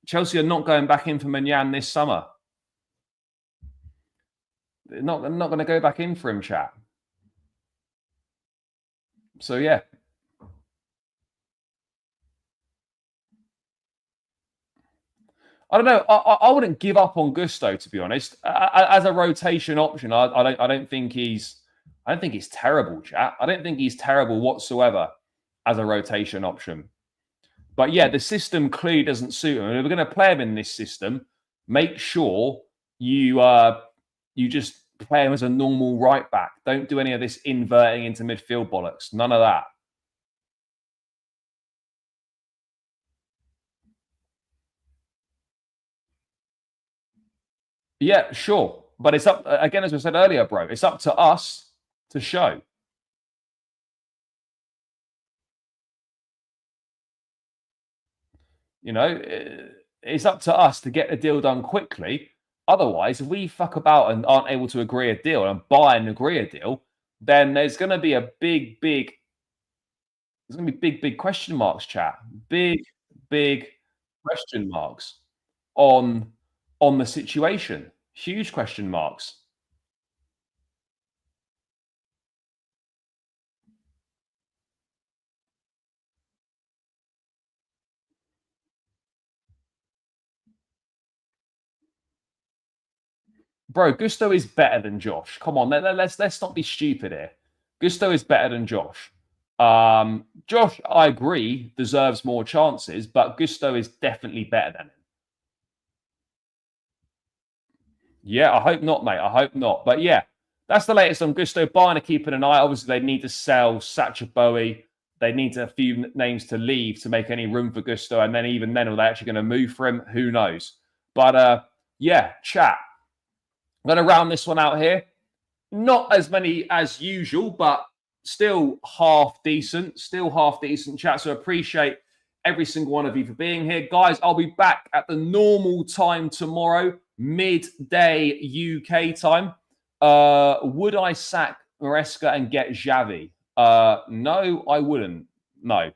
Chelsea are not going back in for Manyan this summer. They're not going to go back in for him, chat. So, yeah. I don't know. I wouldn't give up on Gusto, to be honest. As a rotation option, I don't think he's terrible, chat. I don't think he's terrible whatsoever as a rotation option. But yeah, the system clearly doesn't suit him. And if we're going to play him in this system, make sure you just play him as a normal right back. Don't do any of this inverting into midfield bollocks. None of that. Yeah, sure. But it's up, again, as I said earlier, bro, it's up to us to show. You know, it's up to us to get the deal done quickly. Otherwise, if we fuck about and aren't able to agree a deal and buy and agree a deal, then there's going to be a big question marks, chat. Big question marks on the situation. Huge question marks. Bro, Gusto is better than Josh. Come on, let's not be stupid here. Gusto is better than Josh. Josh, I agree, deserves more chances, but Gusto is definitely better than him. Yeah, I hope not, mate. I hope not. But yeah, that's the latest on Gusto. Bayern are keeping an eye. Obviously, they need to sell Sacha Bowie. They need a few names to leave to make any room for Gusto. And then even then, are they actually going to move for him? Who knows? But yeah, chat. I'm going to round this one out here. Not as many as usual, but still half decent. Still half decent chat. So appreciate every single one of you for being here. Guys, I'll be back at the normal time tomorrow, midday UK time. Would I sack Maresca and get Xavi? No, I wouldn't. No.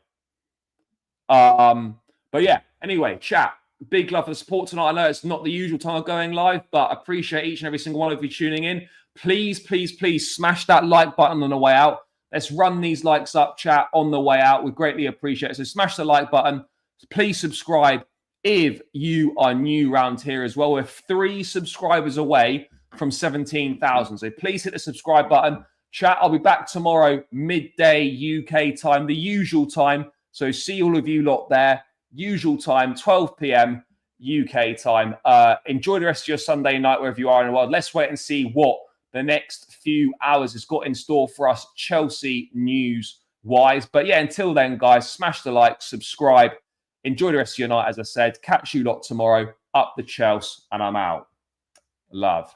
But yeah, anyway, chat. Big love for the support tonight. I know it's not the usual time of going live, but I appreciate each and every single one of you tuning in. Please, please, please smash that like button on the way out. Let's run these likes up, chat, on the way out. We greatly appreciate it. So smash the like button. Please subscribe if you are new around here as well. We're 3 subscribers away from 17,000. So please hit the subscribe button. Chat, I'll be back tomorrow, midday UK time, the usual time. So see all of you lot there. Usual time, 12 p.m. UK time. Enjoy the rest of your Sunday night wherever you are in the world. Let's wait and see what the next few hours has got in store for us Chelsea news-wise. But yeah, until then, guys, smash the like, subscribe. Enjoy the rest of your night, as I said. Catch you lot tomorrow. Up the Chelsea, and I'm out. Love.